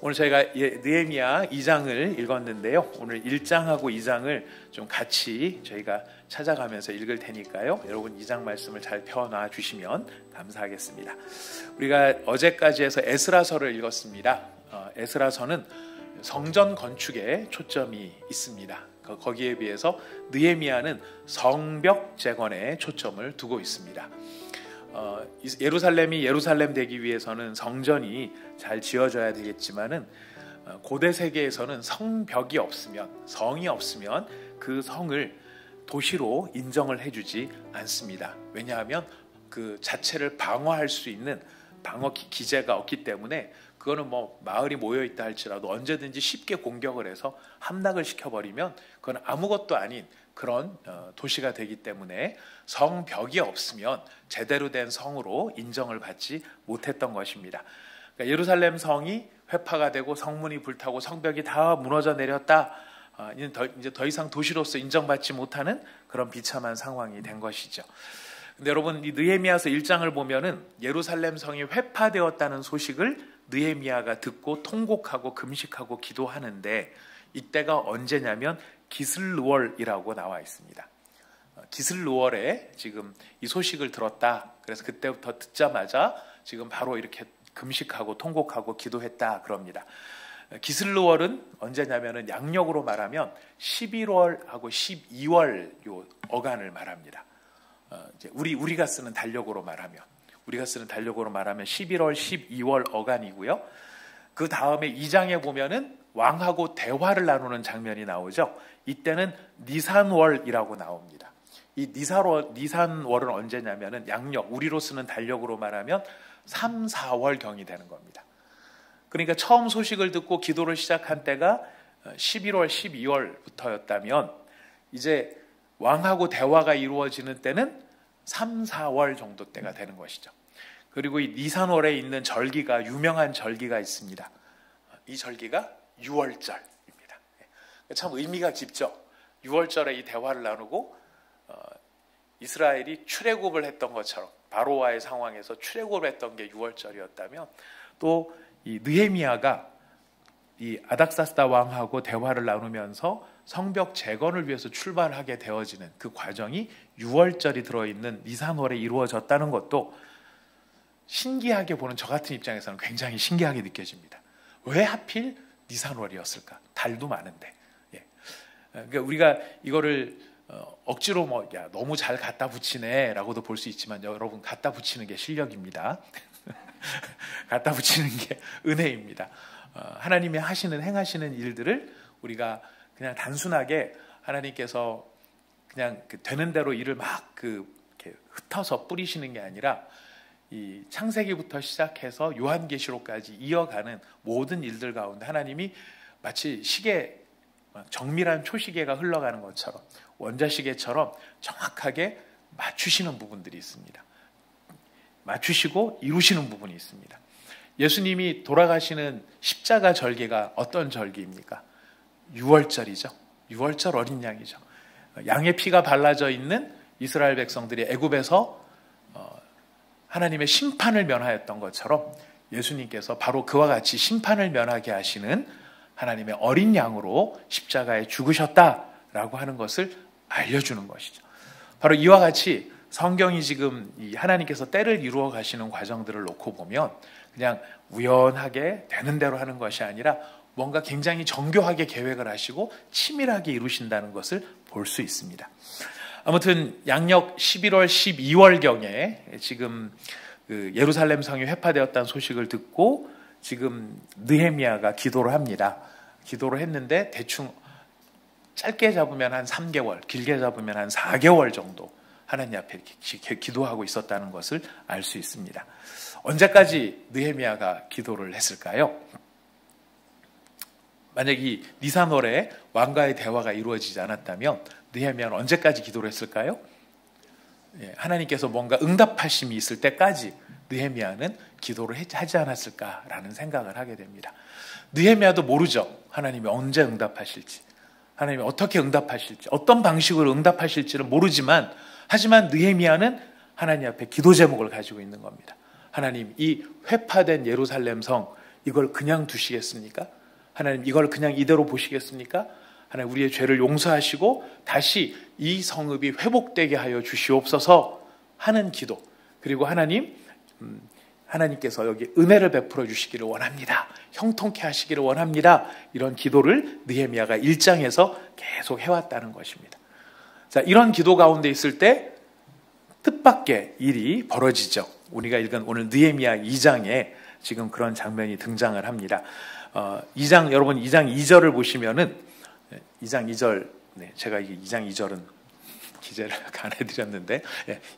오늘 저희가 느헤미야 2장을 읽었는데요. 오늘 1장하고 2장을 좀 같이 저희가 찾아가면서 읽을 테니까요. 여러분 2장 말씀을 잘 펴놔 주시면 감사하겠습니다. 우리가 어제까지 해서 에스라서를 읽었습니다. 에스라서는 성전 건축에 초점이 있습니다. 거기에 비해서 느헤미야는 성벽 재건에 초점을 두고 있습니다. 예루살렘이 예루살렘 되기 위해서는 성전이 잘 지어져야 되겠지만은 고대 세계에서는 성벽이 없으면, 성이 없으면 그 성을 도시로 인정을 해주지 않습니다. 왜냐하면 그 자체를 방어할 수 있는 방어 기제가 없기 때문에, 그거는 뭐 마을이 모여 있다 할지라도 언제든지 쉽게 공격을 해서 함락을 시켜버리면 그건 아무것도 아닌 그런 도시가 되기 때문에 성벽이 없으면 제대로 된 성으로 인정을 받지 못했던 것입니다. 그러니까 예루살렘 성이 회파가 되고 성문이 불타고 성벽이 다 무너져 내렸다. 이제 더 이상 도시로서 인정받지 못하는 그런 비참한 상황이 된 것이죠. 근데 여러분, 이 느헤미야서 1장을 보면은 예루살렘 성이 회파되었다는 소식을 느헤미야가 듣고 통곡하고 금식하고 기도하는데, 이때가 언제냐면 기슬루월이라고 나와 있습니다. 기슬루월에 지금 이 소식을 들었다. 그래서 그때부터 듣자마자 지금 바로 이렇게 금식하고 통곡하고 기도했다 그럽니다. 기슬루월은 언제냐면은 양력으로 말하면 11월하고 12월 요 어간을 말합니다. 이제 우리가 쓰는 달력으로 말하면 11월, 12월 어간이고요. 그 다음에 2장에 보면은 왕하고 대화를 나누는 장면이 나오죠. 이때는 니산월이라고 나옵니다. 이 니산월은 언제냐면은 양력, 우리로 쓰는 달력으로 말하면 3, 4월경이 되는 겁니다. 그러니까 처음 소식을 듣고 기도를 시작한 때가 11월, 12월부터였다면 이제 왕하고 대화가 이루어지는 때는 3, 4월 정도 때가 되는 것이죠. 그리고 이 니산월에 있는 절기가, 유명한 절기가 있습니다. 이 절기가 6월절입니다. 참 의미가 깊죠. 6월절에 이 대화를 나누고 이스라엘이 출애굽을 했던 것처럼, 바로와의 상황에서 출애굽을 했던 게 6월절이었다면, 또 이 느헤미야가 이 아닥사스다 왕하고 대화를 나누면서 성벽 재건을 위해서 출발하게 되어지는 그 과정이 6월절이 들어있는 니산월에 이루어졌다는 것도 신기하게 보는 저 같은 입장에서는 굉장히 신기하게 느껴집니다. 왜 하필 니산월이었을까? 달도 많은데. 그러니까 우리가 이거를 억지로 너무 잘 갖다 붙이네 라고도 볼 수 있지만, 여러분, 갖다 붙이는 게 실력입니다. 갖다 붙이는 게 은혜입니다. 하나님이 행하시는 일들을 우리가 그냥 단순하게 하나님께서 그냥 되는 대로 일을 막 이렇게 흩어서 뿌리시는 게 아니라, 이 창세기부터 시작해서 요한계시록까지 이어가는 모든 일들 가운데 하나님이 마치 시계, 정밀한 초시계가 흘러가는 것처럼, 원자시계처럼 정확하게 맞추시는 부분들이 있습니다. 맞추시고 이루시는 부분이 있습니다. 예수님이 돌아가시는 십자가 절기가 어떤 절기입니까? 6월절이죠. 6월절 어린 양이죠. 양의 피가 발라져 있는 이스라엘 백성들이 애굽에서 하나님의 심판을 면하였던 것처럼 예수님께서 바로 그와 같이 심판을 면하게 하시는 하나님의 어린 양으로 십자가에 죽으셨다라고 하는 것을 알려주는 것이죠. 바로 이와 같이 성경이 지금 이 하나님께서 때를 이루어 가시는 과정들을 놓고 보면 그냥 우연하게 되는 대로 하는 것이 아니라 뭔가 굉장히 정교하게 계획을 하시고 치밀하게 이루신다는 것을 볼 수 있습니다. 아무튼 양력 11월, 12월경에 지금 그 예루살렘 성이 회파되었다는 소식을 듣고 지금 느헤미야가 기도를 합니다. 기도를 했는데 대충 짧게 잡으면 한 3개월, 길게 잡으면 한 4개월 정도 하나님 앞에 기도하고 있었다는 것을 알 수 있습니다. 언제까지 느헤미야가 기도를 했을까요? 만약 이 니산월에 왕과의 대화가 이루어지지 않았다면 느헤미야는 언제까지 기도를 했을까요? 하나님께서 뭔가 응답하심이 있을 때까지 느헤미야는 기도를 하지 않았을까라는 생각을 하게 됩니다. 느헤미야도 모르죠. 하나님이 언제 응답하실지, 하나님이 어떻게 응답하실지, 어떤 방식으로 응답하실지를 모르지만, 하지만 느헤미야는 하나님 앞에 기도 제목을 가지고 있는 겁니다. 하나님, 이 회파된 예루살렘 성, 이걸 그냥 두시겠습니까? 하나님 이걸 그냥 이대로 보시겠습니까? 하나님 우리의 죄를 용서하시고 다시 이 성읍이 회복되게 하여 주시옵소서 하는 기도. 그리고 하나님께서 여기 은혜를 베풀어 주시기를 원합니다. 형통케 하시기를 원합니다. 이런 기도를 느헤미야가 1장에서 계속 해왔다는 것입니다. 자, 이런 기도 가운데 있을 때 뜻밖의 일이 벌어지죠. 우리가 읽은 오늘 느헤미야 2장에 지금 그런 장면이 등장을 합니다. 2장 여러분 2장 2절을 보시면은 2장 2절 제가 이게 2장 2절은 기재를 안 해드렸는데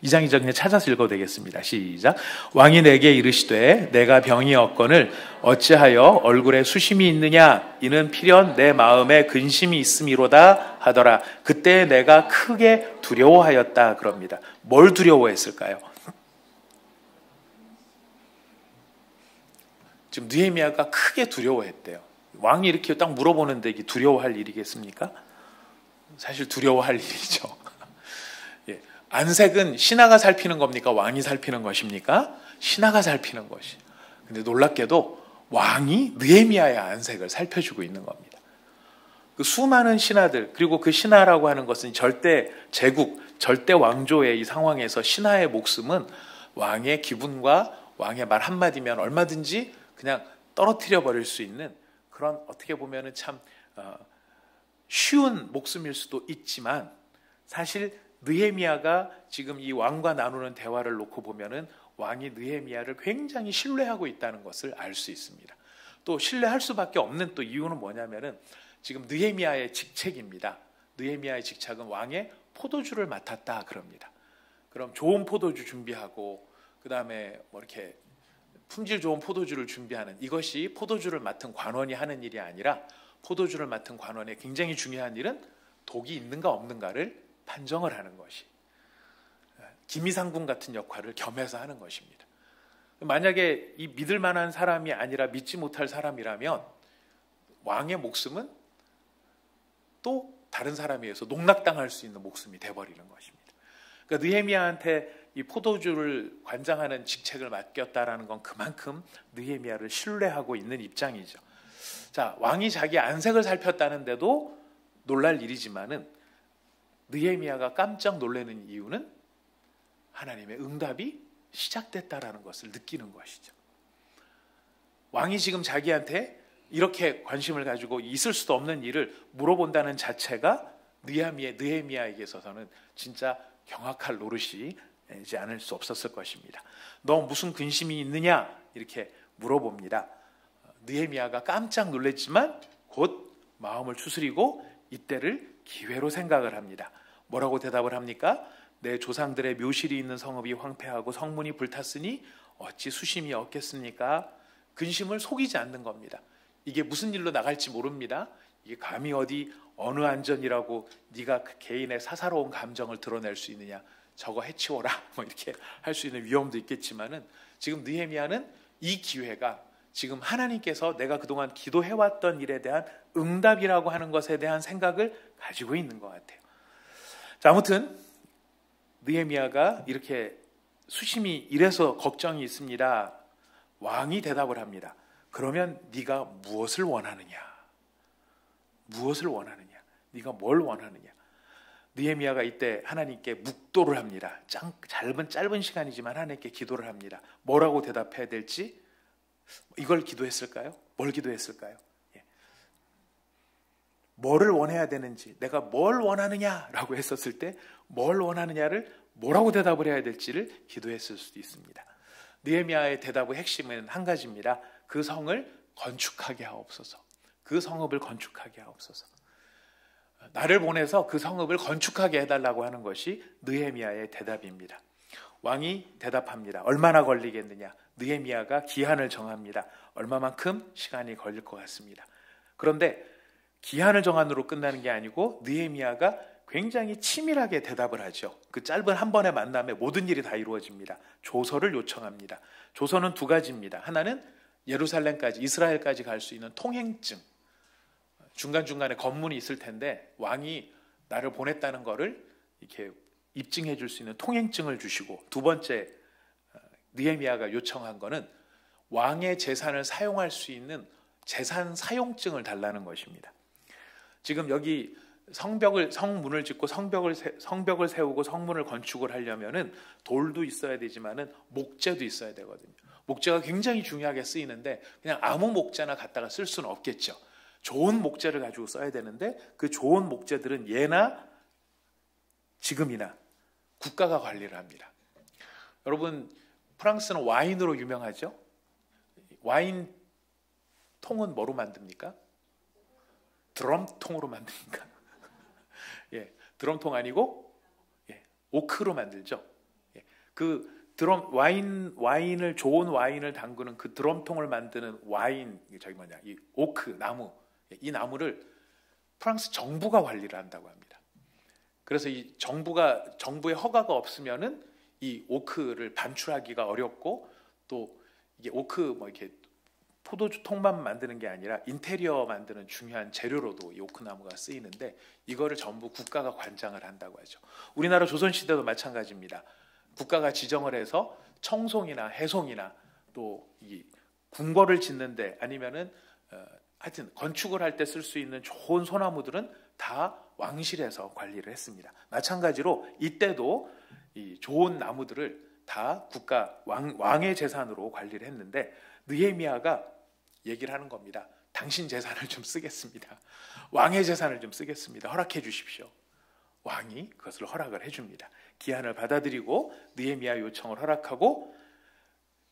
2장 2절 그냥 찾아서 읽어도 되겠습니다. 시작. 왕이 내게 이르시되 내가 병이었거늘 어찌하여 얼굴에 수심이 있느냐 이는 필연 내 마음에 근심이 있음이로다 하더라. 그때 내가 크게 두려워하였다 그럽니다. 뭘 두려워했을까요? 지금 느헤미야가 크게 두려워했대요. 왕이 이렇게 딱 물어보는데 이게 두려워할 일이겠습니까? 사실 두려워할 일이죠. 예. 안색은 신하가 살피는 겁니까? 왕이 살피는 것입니까? 신하가 살피는 것이. 근데 놀랍게도 왕이 느헤미야의 안색을 살펴주고 있는 겁니다. 그 수많은 신하들, 그리고 그 신하라고 하는 것은 절대 제국, 절대 왕조의 이 상황에서 신하의 목숨은 왕의 기분과 왕의 말 한마디면 얼마든지 그냥 떨어뜨려 버릴 수 있는 그런 어떻게 보면은 참 쉬운 목숨일 수도 있지만 사실 느헤미야가 지금 이 왕과 나누는 대화를 놓고 보면은 왕이 느헤미야를 굉장히 신뢰하고 있다는 것을 알 수 있습니다. 또 신뢰할 수밖에 없는 또 이유는 뭐냐면은 지금 느헤미야의 직책입니다. 느헤미야의 직책은 왕의 포도주를 맡았다 그럽니다. 그럼 좋은 포도주 준비하고 그 다음에 뭐 이렇게 품질 좋은 포도주를 준비하는 이것이 포도주를 맡은 관원이 하는 일이 아니라 포도주를 맡은 관원의 굉장히 중요한 일은 독이 있는가 없는가를 판정을 하는 것이 기미상궁 같은 역할을 겸해서 하는 것입니다. 만약에 이 믿을 만한 사람이 아니라 믿지 못할 사람이라면 왕의 목숨은 또 다른 사람에 의해서 농락당할 수 있는 목숨이 돼버리는 것입니다. 그러니까 느헤미야한테 이 포도주를 관장하는 직책을 맡겼다라는 건 그만큼 느헤미야를 신뢰하고 있는 입장이죠. 자, 왕이 자기 안색을 살폈다는데도 놀랄 일이지만은 느헤미야가 깜짝 놀라는 이유는 하나님의 응답이 시작됐다라는 것을 느끼는 것이죠. 왕이 지금 자기한테 이렇게 관심을 가지고 있을 수도 없는 일을 물어본다는 자체가 느헤미야에게 있어서는 진짜 경악할 노릇이 지 않을 수 없었을 것입니다. 너 무슨 근심이 있느냐? 이렇게 물어봅니다. 느헤미야가 깜짝 놀랐지만 곧 마음을 추스리고 이때를 기회로 생각을 합니다. 뭐라고 대답을 합니까? 내 조상들의 묘실이 있는 성읍이 황폐하고 성문이 불탔으니 어찌 수심이 없겠습니까? 근심을 속이지 않는 겁니다. 이게 무슨 일로 나갈지 모릅니다. 이게 감히 어느 안전이라고 네가 개인의 사사로운 감정을 드러낼 수 있느냐? 저거 해치워라 뭐 이렇게 할 수 있는 위험도 있겠지만은 지금 느헤미야는 이 기회가 지금 하나님께서 내가 그동안 기도해왔던 일에 대한 응답이라고 하는 것에 대한 생각을 가지고 있는 것 같아요. 자, 아무튼 느헤미야가 이렇게 수심이 이래서 걱정이 있습니다. 왕이 대답을 합니다. 그러면 네가 무엇을 원하느냐? 무엇을 원하느냐? 네가 뭘 원하느냐? 느헤미야가 이때 하나님께 묵도를 합니다. 짧은 시간이지만 하나님께 기도를 합니다. 뭐라고 대답해야 될지 이걸 기도했을까요? 뭘 기도했을까요? 뭐를 원해야 되는지 내가 뭘 원하느냐라고 했었을 때 뭘 원하느냐를 뭐라고 대답을 해야 될지를 기도했을 수도 있습니다. 느헤미야의 대답의 핵심은 한 가지입니다. 그 성을 건축하게 하옵소서. 그 성읍을 건축하게 하옵소서. 나를 보내서 그 성읍을 건축하게 해달라고 하는 것이 느헤미야의 대답입니다. 왕이 대답합니다. 얼마나 걸리겠느냐? 느헤미야가 기한을 정합니다. 얼마만큼 시간이 걸릴 것 같습니다. 그런데 기한을 정한으로 끝나는 게 아니고 느헤미야가 굉장히 치밀하게 대답을 하죠. 그 짧은 한 번의 만남에 모든 일이 다 이루어집니다. 조서를 요청합니다. 조서는 두 가지입니다. 하나는 예루살렘까지 이스라엘까지 갈 수 있는 통행증. 중간중간에 검문이 있을 텐데 왕이 나를 보냈다는 거를 이렇게 입증해 줄 수 있는 통행증을 주시고 두 번째 느헤미야가 요청한 거는 왕의 재산을 사용할 수 있는 재산 사용증을 달라는 것입니다. 지금 여기 성문을 짓고 성벽을 세우고 성문을 건축을 하려면은 돌도 있어야 되지만은 목재도 있어야 되거든요. 목재가 굉장히 중요하게 쓰이는데 그냥 아무 목재나 갖다가 쓸 수는 없겠죠. 좋은 목재를 가지고 써야 되는데 그 좋은 목재들은 예나 지금이나 국가가 관리를 합니다. 여러분, 프랑스는 와인으로 유명하죠? 와인 통은 뭐로 만듭니까? 드럼통으로 만듭니까? 예, 드럼통 아니고 오크로 만들죠. 그 와인을 좋은 와인을 담그는 그 드럼통을 만드는 이 오크 나무, 이 나무를 프랑스 정부가 관리를 한다고 합니다. 그래서 이 정부의 허가가 없으면은 이 오크를 반출하기가 어렵고, 또 이게 오크 이렇게 포도주 통만 만드는 게 아니라 인테리어 만드는 중요한 재료로도 이 오크 나무가 쓰이는데, 이거를 전부 국가가 관장을 한다고 하죠. 우리나라 조선시대도 마찬가지입니다. 국가가 지정을 해서 청송이나 해송이나 또 이 궁궐을 짓는데, 아니면은 하여튼 건축을 할 때 쓸 수 있는 좋은 소나무들은 다 왕실에서 관리를 했습니다. 마찬가지로 이때도 이 좋은 나무들을 다 왕의 재산으로 관리를 했는데, 느헤미야가 얘기를 하는 겁니다. 당신 재산을 좀 쓰겠습니다. 왕의 재산을 좀 쓰겠습니다. 허락해 주십시오. 왕이 그것을 허락을 해줍니다. 기한을 받아들이고 느헤미야 요청을 허락하고,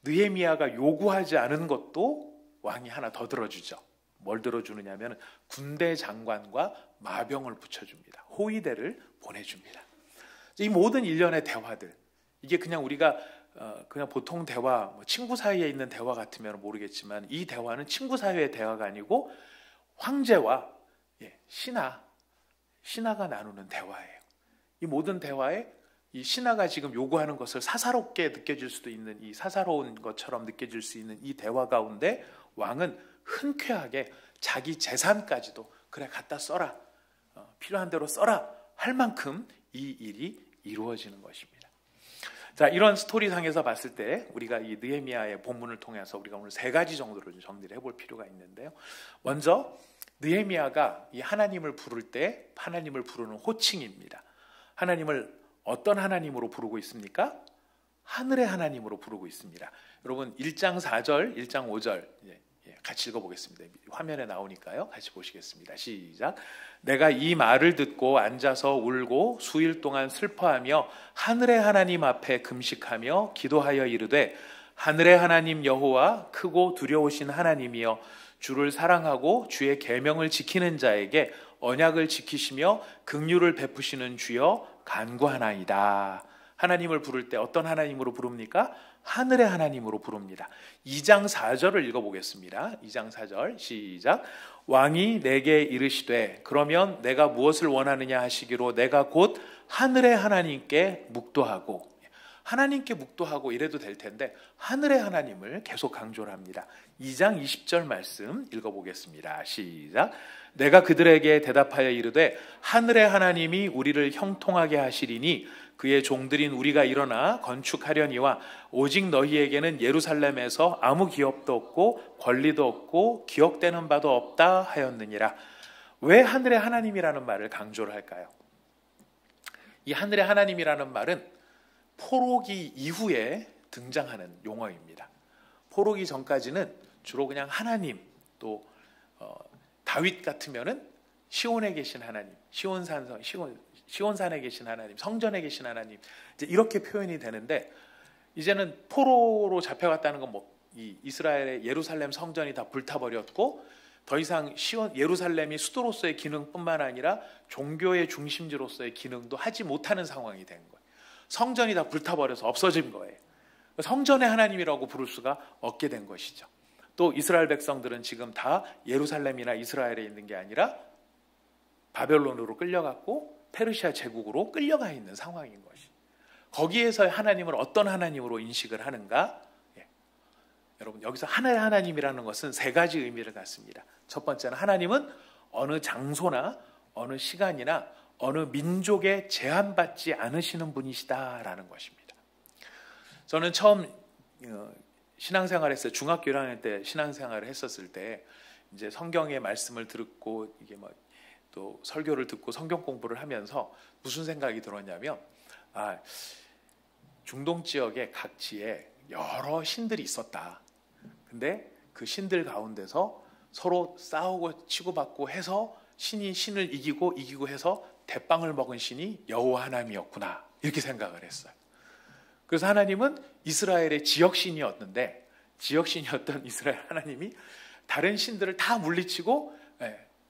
느헤미야가 요구하지 않은 것도 왕이 하나 더 들어주죠. 뭘 들어주느냐면 군대 장관과 마병을 붙여줍니다. 호위대를 보내줍니다. 이 모든 일련의 대화들, 이게 그냥 우리가 그냥 보통 대화, 친구 사이에 있는 대화 같으면 모르겠지만, 이 대화는 친구 사이의 대화가 아니고 황제와 신하가 나누는 대화예요. 이 모든 대화에 이 신하가 지금 요구하는 것을 사사롭게 느껴질 수도 있는, 이 사사로운 것처럼 느껴질 수 있는 이 대화 가운데 왕은 흔쾌하게 자기 재산까지도 그래 갖다 써라, 필요한 대로 써라 할 만큼 이 일이 이루어지는 것입니다. 자, 이런 스토리상에서 봤을 때 우리가 이 느헤미야의 본문을 통해서 우리가 오늘 세 가지 정도를 좀 정리를 해볼 필요가 있는데요. 먼저 느헤미야가 이 하나님을 부를 때 하나님을 부르는 호칭입니다. 하나님을 어떤 하나님으로 부르고 있습니까? 하늘의 하나님으로 부르고 있습니다. 여러분 1장 4절, 1장 5절 같이 읽어보겠습니다. 화면에 나오니까요. 같이 보시겠습니다. 시작. 내가 이 말을 듣고 앉아서 울고 수일 동안 슬퍼하며 하늘의 하나님 앞에 금식하며 기도하여 이르되, 하늘의 하나님 여호와 크고 두려우신 하나님이여, 주를 사랑하고 주의 계명을 지키는 자에게 언약을 지키시며 긍휼을 베푸시는 주여 간구하나이다. 하나님을 부를 때 어떤 하나님으로 부릅니까? 하늘의 하나님으로 부릅니다. 2장 4절을 읽어보겠습니다. 2장 4절 시작. 왕이 내게 이르시되 그러면 내가 무엇을 원하느냐 하시기로 내가 곧 하늘의 하나님께 묵도하고, 하나님께 묵도하고 이래도 될 텐데 하늘의 하나님을 계속 강조를 합니다. 2장 20절 말씀 읽어보겠습니다. 시작. 내가 그들에게 대답하여 이르되 하늘의 하나님이 우리를 형통하게 하시리니 그의 종들인 우리가 일어나 건축하려니와 오직 너희에게는 예루살렘에서 아무 기업도 없고 권리도 없고 기억되는 바도 없다 하였느니라. 왜 하늘의 하나님이라는 말을 강조를 할까요? 이 하늘의 하나님이라는 말은 포로기 이후에 등장하는 용어입니다. 포로기 전까지는 주로 그냥 하나님, 또 다윗 같으면은 시온에 계신 하나님, 시온산에 계신 하나님, 성전에 계신 하나님, 이제 이렇게 표현이 되는데, 이제는 포로로 잡혀갔다는 건 이 이스라엘의 예루살렘 성전이 다 불타버렸고, 더 이상 예루살렘이 수도로서의 기능뿐만 아니라 종교의 중심지로서의 기능도 하지 못하는 상황이 된 거예요. 성전이 다 불타버려서 없어진 거예요. 성전의 하나님이라고 부를 수가 없게 된 것이죠. 또 이스라엘 백성들은 지금 다 예루살렘이나 이스라엘에 있는 게 아니라 바벨론으로 끌려갔고 페르시아 제국으로 끌려가 있는 상황인 것이. 거기에서 하나님을 어떤 하나님으로 인식을 하는가? 여러분, 여기서 하늘의 하나님이라는 것은 세 가지 의미를 갖습니다. 첫 번째는 하나님은 어느 장소나 어느 시간이나 어느 민족에 제한받지 않으시는 분이시다라는 것입니다. 저는 처음 신앙생활했어요. 중학교 1학년 때 신앙생활을 했었을 때 이제 성경의 말씀을 듣고 이게 뭐 또 설교를 듣고 성경 공부를 하면서 무슨 생각이 들었냐면 중동 지역의 각지에 여러 신들이 있었다. 근데 그 신들 가운데서 서로 싸우고 치고받고 해서 신이 신을 이기고 해서 대빵을 먹은 신이 여호와 하나님이었구나. 이렇게 생각을 했어요. 그래서 하나님은 이스라엘의 지역신이었는데 지역신이었던 이스라엘 하나님이 다른 신들을 다 물리치고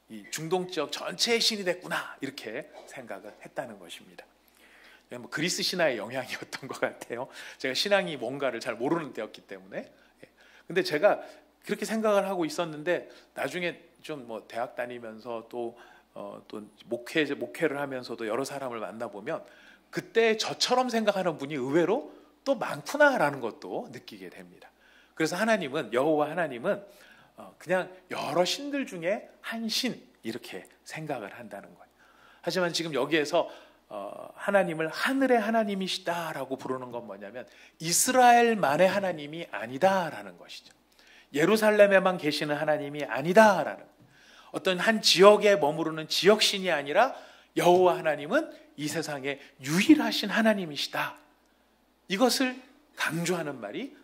이 중동 지역 전체의 신이 됐구나. 이렇게 생각을 했다는 것입니다. 뭐 그리스 신화의 영향이었던 것 같아요. 제가 신앙이 뭔가를 잘 모르는 때였기 때문에. 근데 제가 그렇게 생각을 하고 있었는데 나중에 좀 뭐 대학 다니면서 또 목회를 하면서도 여러 사람을 만나보면 그때 저처럼 생각하는 분이 의외로 또 많구나라는 것도 느끼게 됩니다. 그래서 하나님은 여호와 하나님은 그냥 여러 신들 중에 한 신 이렇게 생각을 한다는 거예요. 하지만 지금 여기에서 하나님을 하늘의 하나님이시다라고 부르는 건 뭐냐면 이스라엘만의 하나님이 아니다라는 것이죠. 예루살렘에만 계시는 하나님이 아니다라는 어떤 한 지역에 머무르는 지역신이 아니라 여호와 하나님은 이 세상에 유일하신 하나님이시다. 이것을 강조하는 말이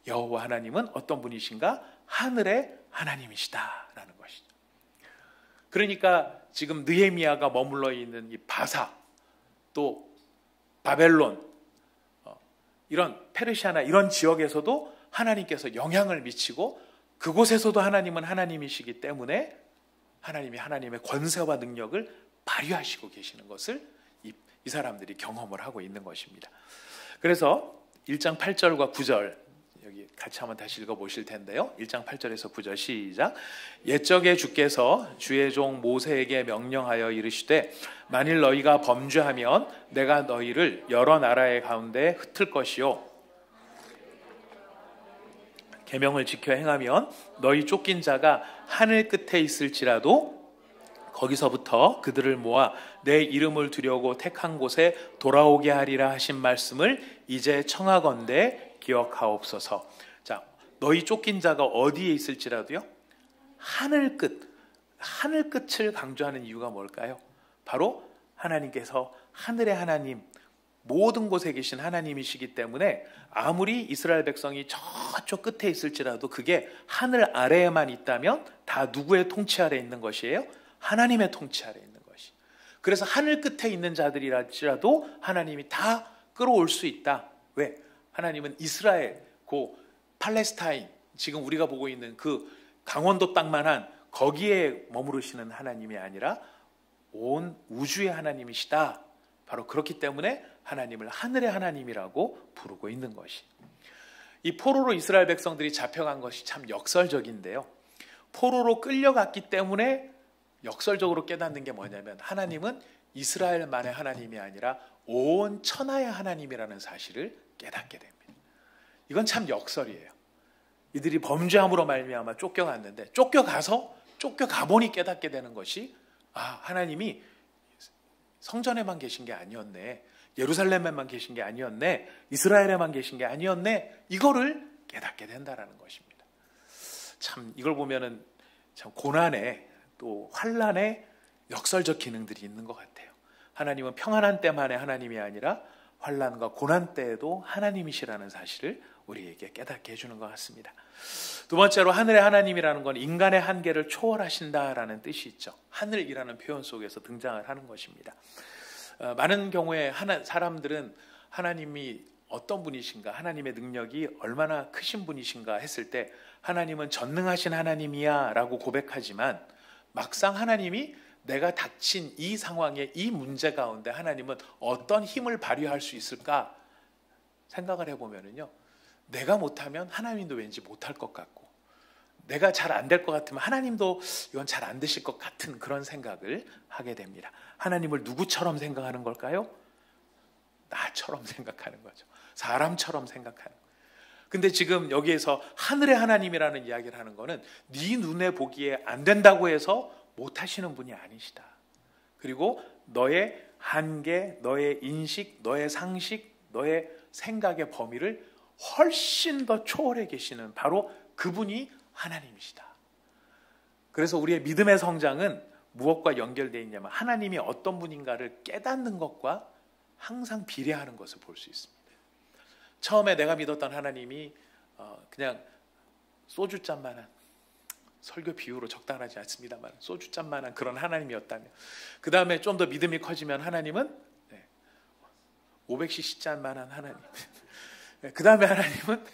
여호와 하나님은 어떤 분이신가? 하늘의 하나님이시다라는 것이죠. 그러니까 지금 느헤미야가 머물러 있는 이 바사 또 바벨론 이런 페르시아나 이런 지역에서도 하나님께서 영향을 미치고 그곳에서도 하나님은 하나님이시기 때문에 하나님이 하나님의 권세와 능력을 발휘하시고 계시는 것을 이 사람들이 경험을 하고 있는 것입니다. 그래서 1장 8절과 9절 여기 같이 한번 다시 읽어보실 텐데요. 1장 8절에서 9절 시작. 옛적에 주께서 주의 종 모세에게 명령하여 이르시되 만일 너희가 범죄하면 내가 너희를 여러 나라의 가운데 흩을 것이요 계명을 지켜 행하면 너희 쫓긴 자가 하늘 끝에 있을지라도 거기서부터 그들을 모아 내 이름을 두려고 택한 곳에 돌아오게 하리라 하신 말씀을 이제 청하건대 기억하옵소서. 자, 너희 쫓긴 자가 어디에 있을지라도요? 하늘 끝을 강조하는 이유가 뭘까요? 바로 하나님께서 하늘의 하나님, 모든 곳에 계신 하나님이시기 때문에 아무리 이스라엘 백성이 저쪽 끝에 있을지라도 그게 하늘 아래에만 있다면 다 누구의 통치 아래 있는 것이에요? 하나님의 통치 아래 있는 것이. 그래서 하늘 끝에 있는 자들이라도 하나님이 다 끌어올 수 있다. 왜? 하나님은 이스라엘, 그 팔레스타인, 지금 우리가 보고 있는 그 강원도 땅만한 거기에 머무르시는 하나님이 아니라 온 우주의 하나님이시다. 바로 그렇기 때문에 하나님을 하늘의 하나님이라고 부르고 있는 것이. 이 포로로 이스라엘 백성들이 잡혀간 것이 참 역설적인데요. 포로로 끌려갔기 때문에 역설적으로 깨닫는 게 뭐냐면 하나님은 이스라엘만의 하나님이 아니라 온 천하의 하나님이라는 사실을 깨닫게 됩니다. 이건 참 역설이에요. 이들이 범죄함으로 말미암아 쫓겨갔는데 쫓겨가 보니 깨닫게 되는 것이 하나님이 성전에만 계신 게 아니었네. 예루살렘에만 계신 게 아니었네. 이스라엘에만 계신 게 아니었네. 이거를 깨닫게 된다라는 것입니다. 참 이걸 보면은 참 고난에 또 환난에 역설적 기능들이 있는 것 같아요. 하나님은 평안한 때만의 하나님이 아니라 환난과 고난 때에도 하나님이시라는 사실을 우리에게 깨닫게 해주는 것 같습니다. 두 번째로 하늘의 하나님이라는 건 인간의 한계를 초월하신다라는 뜻이 있죠. 하늘이라는 표현 속에서 등장을 하는 것입니다. 많은 경우에 사람들은 하나님이 어떤 분이신가, 하나님의 능력이 얼마나 크신 분이신가 했을 때 하나님은 전능하신 하나님이야 라고 고백하지만 막상 하나님이 내가 닥친 이 상황에 이 문제 가운데 하나님은 어떤 힘을 발휘할 수 있을까 생각을 해보면요, 내가 못하면 하나님도 왠지 못할 것 같고 내가 잘 안 될 것 같으면 하나님도 이건 잘 안 되실 것 같은 그런 생각을 하게 됩니다. 하나님을 누구처럼 생각하는 걸까요? 나처럼 생각하는 거죠. 사람처럼 생각하는 거예요. 근데 지금 여기에서 하늘의 하나님이라는 이야기를 하는 거는 네 눈에 보기에 안 된다고 해서 못하시는 분이 아니시다. 그리고 너의 한계, 너의 인식, 너의 상식, 너의 생각의 범위를 훨씬 더 초월해 계시는 바로 그분이 하나님이시다. 그래서 우리의 믿음의 성장은 무엇과 연결되어 있냐면 하나님이 어떤 분인가를 깨닫는 것과 항상 비례하는 것을 볼 수 있습니다. 처음에 내가 믿었던 하나님이 그냥 소주잔만한, 설교 비유로 적당하지 않습니다만 소주잔만한 그런 하나님이었다면, 그 다음에 좀 더 믿음이 커지면 하나님은 500cc잔만한 하나님, 그 다음에 하나님은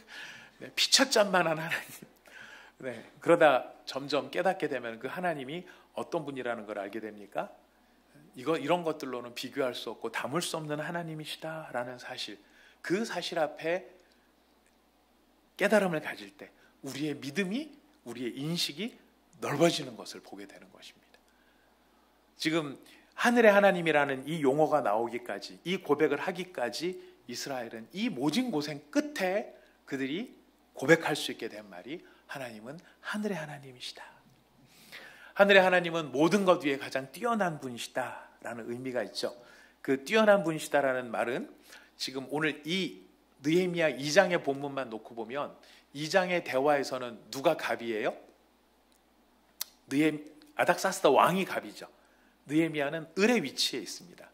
피처잔만한 하나님. 그러다 점점 깨닫게 되면 그 하나님이 어떤 분이라는 걸 알게 됩니까? 이런 것들로는 비교할 수 없고 담을 수 없는 하나님이시다라는 사실, 그 사실 앞에 깨달음을 가질 때 우리의 믿음이, 우리의 인식이 넓어지는 것을 보게 되는 것입니다. 지금 하늘의 하나님이라는 이 용어가 나오기까지, 이 고백을 하기까지 이스라엘은 이 모진 고생 끝에 그들이 고백할 수 있게 된 말이 하나님은 하늘의 하나님이시다. 하늘의 하나님은 모든 것 위에 가장 뛰어난 분이시다라는 의미가 있죠. 그 뛰어난 분이시다라는 말은 지금 오늘 이 느헤미야 2장의 본문만 놓고 보면 2장의 대화에서는 누가 갑이에요? 아닥사스다 왕이 갑이죠. 느헤미야는 을의 위치에 있습니다.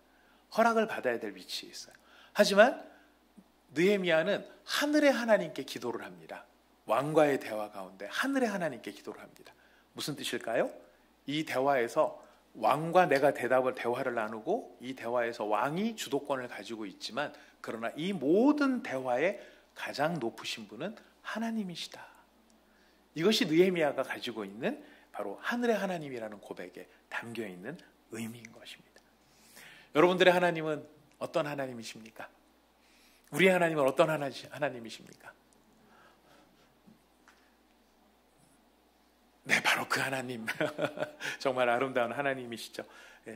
허락을 받아야 될 위치에 있어요. 하지만 느헤미야는 하늘의 하나님께 기도를 합니다. 왕과의 대화 가운데 하늘의 하나님께 기도를 합니다. 무슨 뜻일까요? 이 대화에서 왕과 내가 대화를 나누고 이 대화에서 왕이 주도권을 가지고 있지만, 그러나 이 모든 대화의 가장 높으신 분은 하나님이시다. 이것이 느헤미야가 가지고 있는 바로 하늘의 하나님이라는 고백에 담겨 있는 의미인 것입니다. 여러분들의 하나님은 어떤 하나님이십니까? 우리의 하나님은 어떤 하나님이십니까? 네, 바로 그 하나님. 정말 아름다운 하나님이시죠.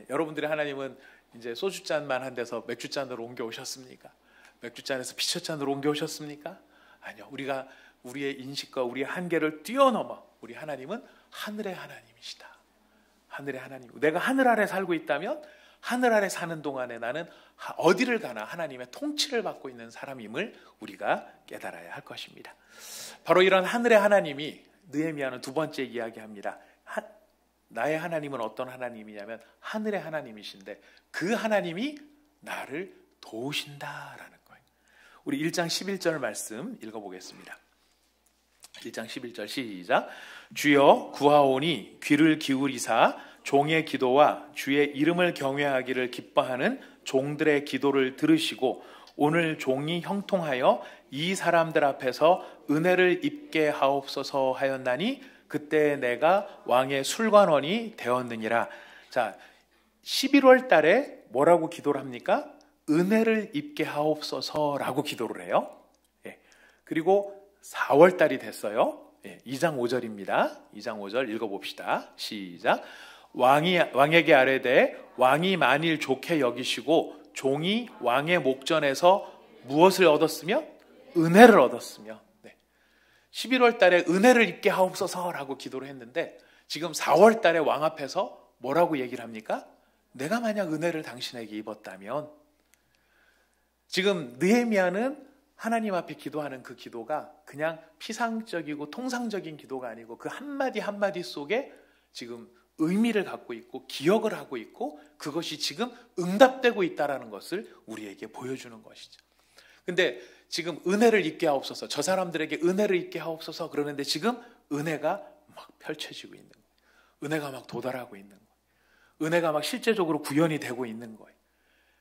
여러분들의 하나님은 이제 소주잔만 한 데서 맥주잔으로 옮겨오셨습니까? 맥주잔에서 피처잔으로 옮겨오셨습니까? 아니요. 우리가 우리의 인식과 우리의 한계를 뛰어넘어 우리 하나님은 하늘의 하나님이시다. 하늘의 하나님. 내가 하늘 아래 살고 있다면 하늘 아래 사는 동안에 나는 어디를 가나 하나님의 통치를 받고 있는 사람임을 우리가 깨달아야 할 것입니다. 바로 이런 하늘의 하나님이 느헤미야는 두 번째 이야기합니다. 나의 하나님은 어떤 하나님이냐면 하늘의 하나님이신데 그 하나님이 나를 도우신다라는 거예요. 우리 1장 11절 말씀 읽어보겠습니다. 1장 11절 시작. 주여 구하오니 귀를 기울이사 종의 기도와 주의 이름을 경외하기를 기뻐하는 종들의 기도를 들으시고 오늘 종이 형통하여 이 사람들 앞에서 은혜를 입게 하옵소서 하였나니 그때 내가 왕의 술관원이 되었느니라. 자, 11월 달에 뭐라고 기도를 합니까? 은혜를 입게 하옵소서라고 기도를 해요. 그리고 4월 달이 됐어요. 2장 5절입니다. 2장 5절 읽어봅시다. 시작. 왕에게 아뢰되 왕이 만일 좋게 여기시고 종이 왕의 목전에서 무엇을 얻었으며? 은혜를 얻었으며. 11월 달에 은혜를 입게 하옵소서라고 기도를 했는데 지금 4월 달에 왕 앞에서 뭐라고 얘기를 합니까? 내가 만약 은혜를 당신에게 입었다면. 지금 느헤미야는 하나님 앞에 기도하는 그 기도가 그냥 피상적이고 통상적인 기도가 아니고 그 한마디 한마디 속에 지금 의미를 갖고 있고 기억을 하고 있고 그것이 지금 응답되고 있다는 것을 우리에게 보여주는 것이죠. 근데 지금 은혜를 입게 하옵소서, 저 사람들에게 은혜를 입게 하옵소서 그러는데 지금 은혜가 막 펼쳐지고 있는 거예요. 은혜가 막 도달하고 있는 거예요. 은혜가 막 실제적으로 구현이 되고 있는 거예요.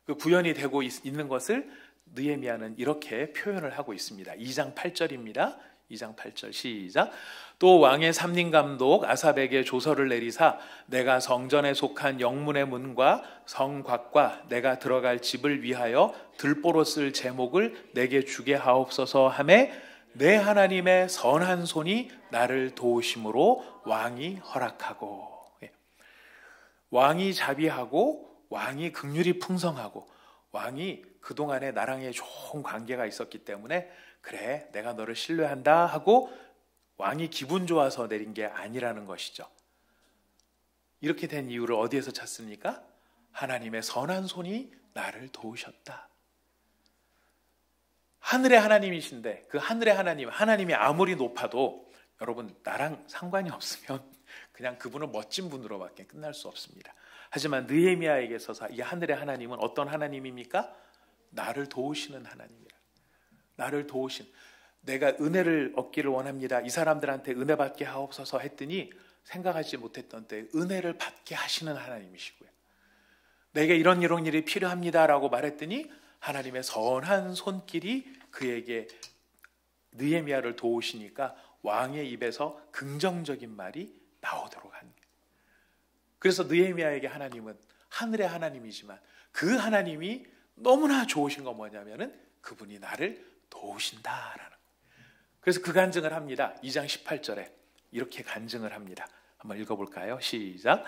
그 구현이 되고 있는 것을 느헤미야는 이렇게 표현을 하고 있습니다. 2장 8절입니다. 2장 8절 시작. 또 왕의 삼림감독 아삽에게 조서를 내리사 내가 성전에 속한 영문의 문과 성곽과 내가 들어갈 집을 위하여 들보로 쓸 제목을 내게 주게 하옵소서 하매 내 하나님의 선한 손이 나를 도우심으로 왕이 허락하고. 왕이 자비하고 왕이 긍휼이 풍성하고 왕이 그동안에 나랑의 좋은 관계가 있었기 때문에 그래 내가 너를 신뢰한다 하고 왕이 기분 좋아서 내린 게 아니라는 것이죠. 이렇게 된 이유를 어디에서 찾습니까? 하나님의 선한 손이 나를 도우셨다. 하늘의 하나님이신데 그 하늘의 하나님이 아무리 높아도 여러분 나랑 상관이 없으면 그냥 그분은 멋진 분으로밖에 끝날 수 없습니다. 하지만 느헤미야에게 있어서 이 하늘의 하나님은 어떤 하나님입니까? 나를 도우시는 하나님이라. 나를 도우신, 내가 은혜를 얻기를 원합니다. 이 사람들한테 은혜 받게 하옵소서 했더니 생각하지 못했던 때에 은혜를 받게 하시는 하나님이시고요. 내게 이런 일이 필요합니다라고 말했더니 하나님의 선한 손길이 그에게 느헤미야를 도우시니까 왕의 입에서 긍정적인 말이 나오도록 합니다. 그래서 느헤미야에게 하나님은 하늘의 하나님이지만 그 하나님이 너무나 좋으신 건 뭐냐면은 그분이 나를 도우신다라는 거예요. 그래서 그 간증을 합니다. 2장 18절에 이렇게 간증을 합니다. 한번 읽어볼까요? 시작.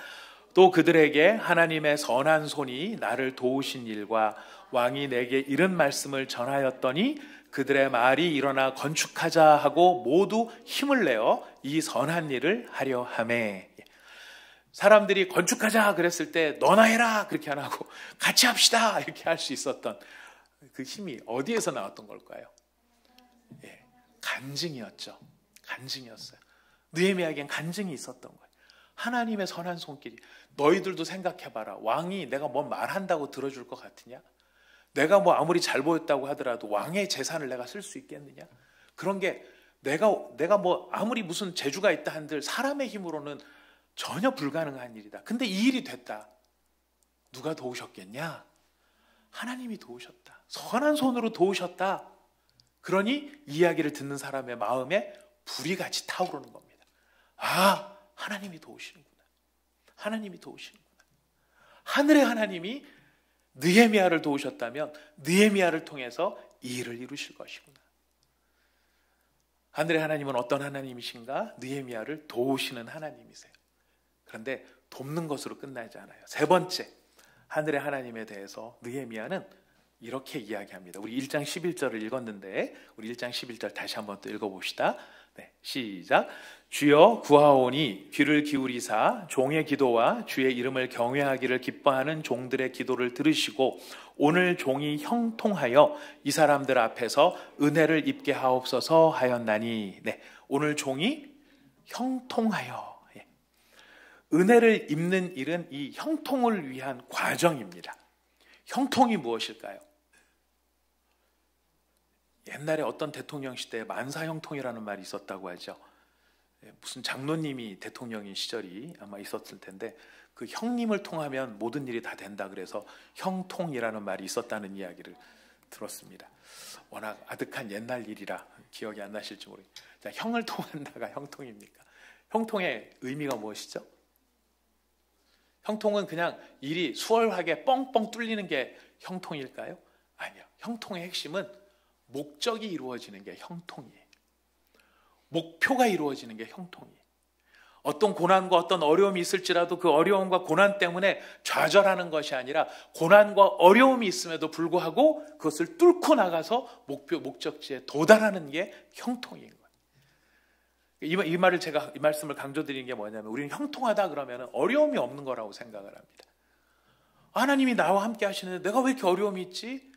또 그들에게 하나님의 선한 손이 나를 도우신 일과 왕이 내게 이른 말씀을 전하였더니 그들의 말이 일어나 건축하자 하고 모두 힘을 내어 이 선한 일을 하려 하매. 사람들이 건축하자 그랬을 때 너나 해라 그렇게 안 하고 같이 합시다 이렇게 할 수 있었던 그 힘이 어디에서 나왔던 걸까요? 예, 간증이었죠. 간증이었어요. 느헤미야에겐 간증이 있었던 거예요. 하나님의 선한 손길이. 너희들도 생각해봐라. 왕이 내가 뭐 말한다고 들어줄 것 같으냐? 내가 뭐 아무리 잘 보였다고 하더라도 왕의 재산을 내가 쓸 수 있겠느냐? 그런 게 내가 뭐 아무리 무슨 재주가 있다 한들 사람의 힘으로는 전혀 불가능한 일이다. 근데 이 일이 됐다. 누가 도우셨겠냐? 하나님이 도우셨다. 선한 손으로 도우셨다. 그러니 이야기를 듣는 사람의 마음에 불이 같이 타오르는 겁니다. 아, 하나님이 도우시는구나. 하나님이 도우시는구나. 하늘의 하나님이 느헤미야를 도우셨다면 느헤미야를 통해서 이 일을 이루실 것이구나. 하늘의 하나님은 어떤 하나님이신가? 느헤미야를 도우시는 하나님이세요. 그런데 돕는 것으로 끝나지 않아요. 세 번째, 하늘의 하나님에 대해서 느헤미야는 이렇게 이야기합니다. 우리 1장 11절을 읽었는데 우리 1장 11절 다시 한번 또 읽어봅시다. 네, 시작. 주여 구하오니 귀를 기울이사 종의 기도와 주의 이름을 경외하기를 기뻐하는 종들의 기도를 들으시고 오늘 종이 형통하여 이 사람들 앞에서 은혜를 입게 하옵소서 하였나니. 네, 오늘 종이 형통하여. 은혜를 입는 일은 이 형통을 위한 과정입니다. 형통이 무엇일까요? 옛날에 어떤 대통령 시대에 만사형통이라는 말이 있었다고 하죠. 무슨 장로님이 대통령인 시절이 아마 있었을 텐데 그 형님을 통하면 모든 일이 다 된다 그래서 형통이라는 말이 있었다는 이야기를 들었습니다. 워낙 아득한 옛날 일이라 기억이 안 나실지 모르겠어요. 자, 형을 통한다가 형통입니까? 형통의 의미가 무엇이죠? 형통은 그냥 일이 수월하게 뻥뻥 뚫리는 게 형통일까요? 아니요. 형통의 핵심은 목적이 이루어지는 게 형통이에요. 목표가 이루어지는 게 형통이에요. 어떤 고난과 어떤 어려움이 있을지라도 그 어려움과 고난 때문에 좌절하는 것이 아니라 고난과 어려움이 있음에도 불구하고 그것을 뚫고 나가서 목적지에 도달하는 게 형통인 거예요. 이 말씀을 강조드리는 게 뭐냐면 우리는 형통하다 그러면 어려움이 없는 거라고 생각을 합니다. 하나님이 나와 함께 하시는데 내가 왜 이렇게 어려움이 있지?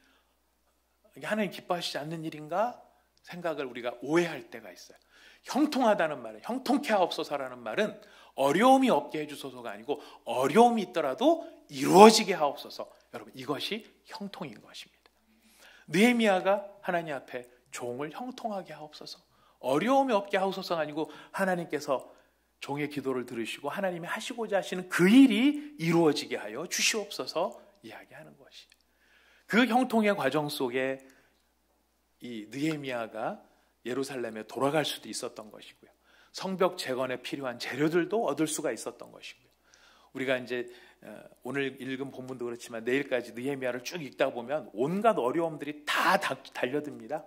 하나님 기뻐하시지 않는 일인가? 생각을 우리가 오해할 때가 있어요. 형통하다는 말은, 형통케 하옵소서라는 말은 어려움이 없게 해주소서가 아니고 어려움이 있더라도 이루어지게 하옵소서. 여러분, 이것이 형통인 것입니다. 느헤미야가 하나님 앞에 종을 형통하게 하옵소서, 어려움이 없게 하옵소서가 아니고 하나님께서 종의 기도를 들으시고 하나님이 하시고자 하시는 그 일이 이루어지게 하여 주시옵소서 이야기하는 것이. 그 형통의 과정 속에 이 느헤미야가 예루살렘에 돌아갈 수도 있었던 것이고요. 성벽 재건에 필요한 재료들도 얻을 수가 있었던 것이고요. 우리가 이제 오늘 읽은 본문도 그렇지만 내일까지 느헤미야를 쭉 읽다 보면 온갖 어려움들이 다 달려듭니다.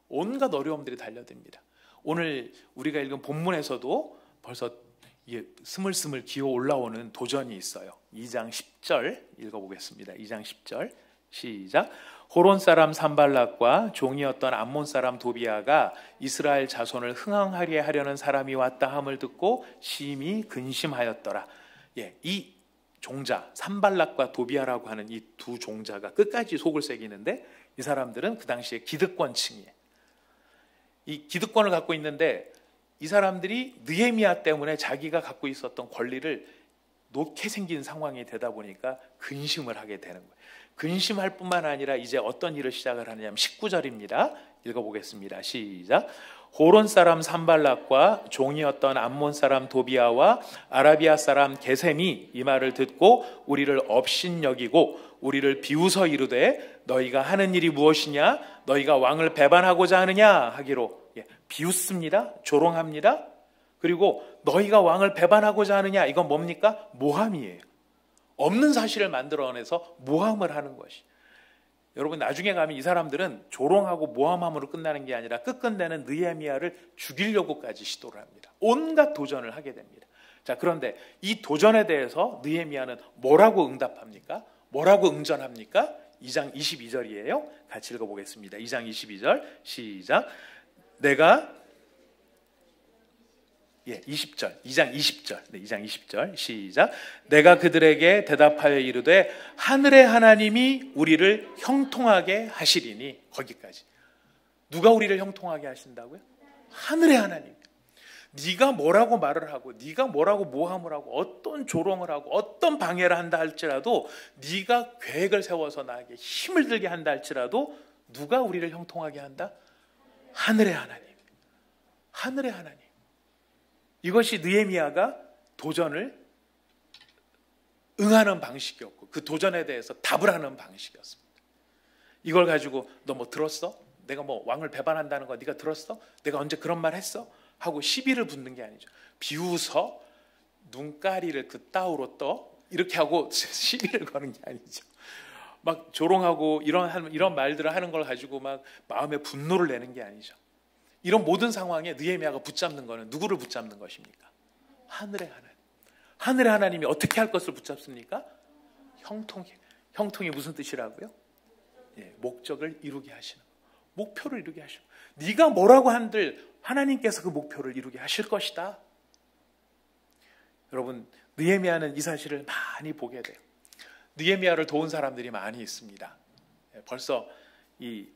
온갖 어려움들이 달려듭니다. 오늘 우리가 읽은 본문에서도 벌써 스물스물 기어 올라오는 도전이 있어요. 2장 10절 읽어보겠습니다. 2장 10절 시작. 호론 사람 산발락과 종이었던 암몬 사람 도비아가 이스라엘 자손을 흥황하게 하려는 사람이 왔다 함을 듣고 심히 근심하였더라. 이 종자 산발락과 도비아라고 하는 이 두 종자가 끝까지 속을 새기는데 이 사람들은 그 당시에 기득권층이에요. 이 기득권을 갖고 있는데 이 사람들이 느헤미야 때문에 자기가 갖고 있었던 권리를 놓게 생긴 상황이 되다 보니까 근심을 하게 되는 거예요. 근심할 뿐만 아니라 이제 어떤 일을 시작을 하느냐면 19절입니다. 읽어보겠습니다. 시작. 호론 사람 산발락과 종이었던 암몬 사람 도비아와 아라비아 사람 게셈이 이 말을 듣고 우리를 업신여기고 우리를 비웃어 이르되 너희가 하는 일이 무엇이냐? 너희가 왕을 배반하고자 하느냐? 하기로 비웃습니다. 조롱합니다. 그리고 너희가 왕을 배반하고자 하느냐? 이건 뭡니까? 모함이에요. 없는 사실을 만들어내서 모함을 하는 것이. 여러분 나중에 가면 이 사람들은 조롱하고 모함함으로 끝나는 게 아니라 끝끝내는 느헤미야를 죽이려고까지 시도를 합니다. 온갖 도전을 하게 됩니다. 자, 그런데 이 도전에 대해서 느헤미야는 뭐라고 응답합니까? 뭐라고 응전합니까? 2장 22절이에요. 같이 읽어보겠습니다. 2장 22절 시작. 내가 20절, 2장 20절, 2장 20절 시작. 내가 그들에게 대답하여 이르되 하늘의 하나님이 우리를 형통하게 하시리니. 거기까지. 누가 우리를 형통하게 하신다고요? 하늘의 하나님. 네가 뭐라고 말을 하고 네가 뭐라고 모함을 하고 어떤 조롱을 하고 어떤 방해를 한다 할지라도 네가 계획을 세워서 나에게 힘을 들게 한다 할지라도 누가 우리를 형통하게 한다? 하늘의 하나님. 하늘의 하나님. 이것이 느헤미야가 도전을 응하는 방식이었고 그 도전에 대해서 답을 하는 방식이었습니다. 이걸 가지고 너 뭐 들었어? 내가 뭐 왕을 배반한다는 거 네가 들었어? 내가 언제 그런 말 했어? 하고 시비를 붙는 게 아니죠. 비웃어 눈가리를 그 따위로 떠 이렇게 하고 시비를 거는 게 아니죠. 막 조롱하고 이런 말들을 하는 걸 가지고 막 마음에 분노를 내는 게 아니죠. 이런 모든 상황에 느헤미야가 붙잡는 것은 누구를 붙잡는 것입니까? 하늘의 하나님. 하늘의 하나님이 어떻게 할 것을 붙잡습니까? 형통이. 형통이 무슨 뜻이라고요? 목적을 이루게 하시는 거. 목표를 이루게 하시는 거. 네가 뭐라고 한들 하나님께서 그 목표를 이루게 하실 것이다. 여러분 느헤미야는 이 사실을 많이 보게 돼요. 느헤미야를 도운 사람들이 많이 있습니다. 벌써 이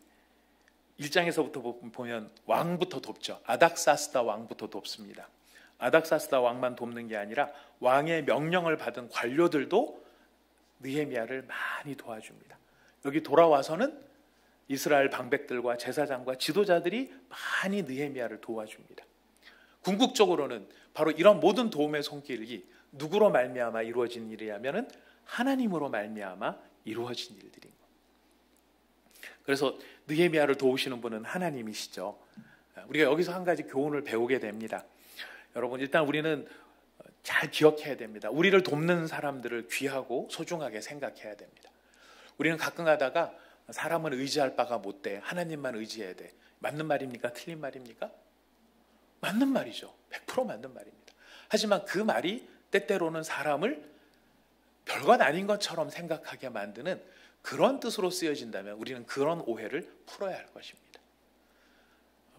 1장에서부터 보면 왕부터 돕죠. 아닥사스다 왕부터 돕습니다. 아닥사스다 왕만 돕는 게 아니라 왕의 명령을 받은 관료들도 느헤미야를 많이 도와줍니다. 여기 돌아와서는 이스라엘 방백들과 제사장과 지도자들이 많이 느헤미야를 도와줍니다. 궁극적으로는 바로 이런 모든 도움의 손길이 누구로 말미암아 이루어진 일이냐면은 하나님으로 말미암아 이루어진 일들인 거예요. 그래서 느헤미야를 도우시는 분은 하나님이시죠. 우리가 여기서 한 가지 교훈을 배우게 됩니다. 여러분 일단 우리는 잘 기억해야 됩니다. 우리를 돕는 사람들을 귀하고 소중하게 생각해야 됩니다. 우리는 가끔 가다가 사람은 의지할 바가 못 돼. 하나님만 의지해야 돼. 맞는 말입니까? 틀린 말입니까? 맞는 말이죠. 100% 맞는 말입니다. 하지만 그 말이 때때로는 사람을 별것 아닌 것처럼 생각하게 만드는 그런 뜻으로 쓰여진다면 우리는 그런 오해를 풀어야 할 것입니다.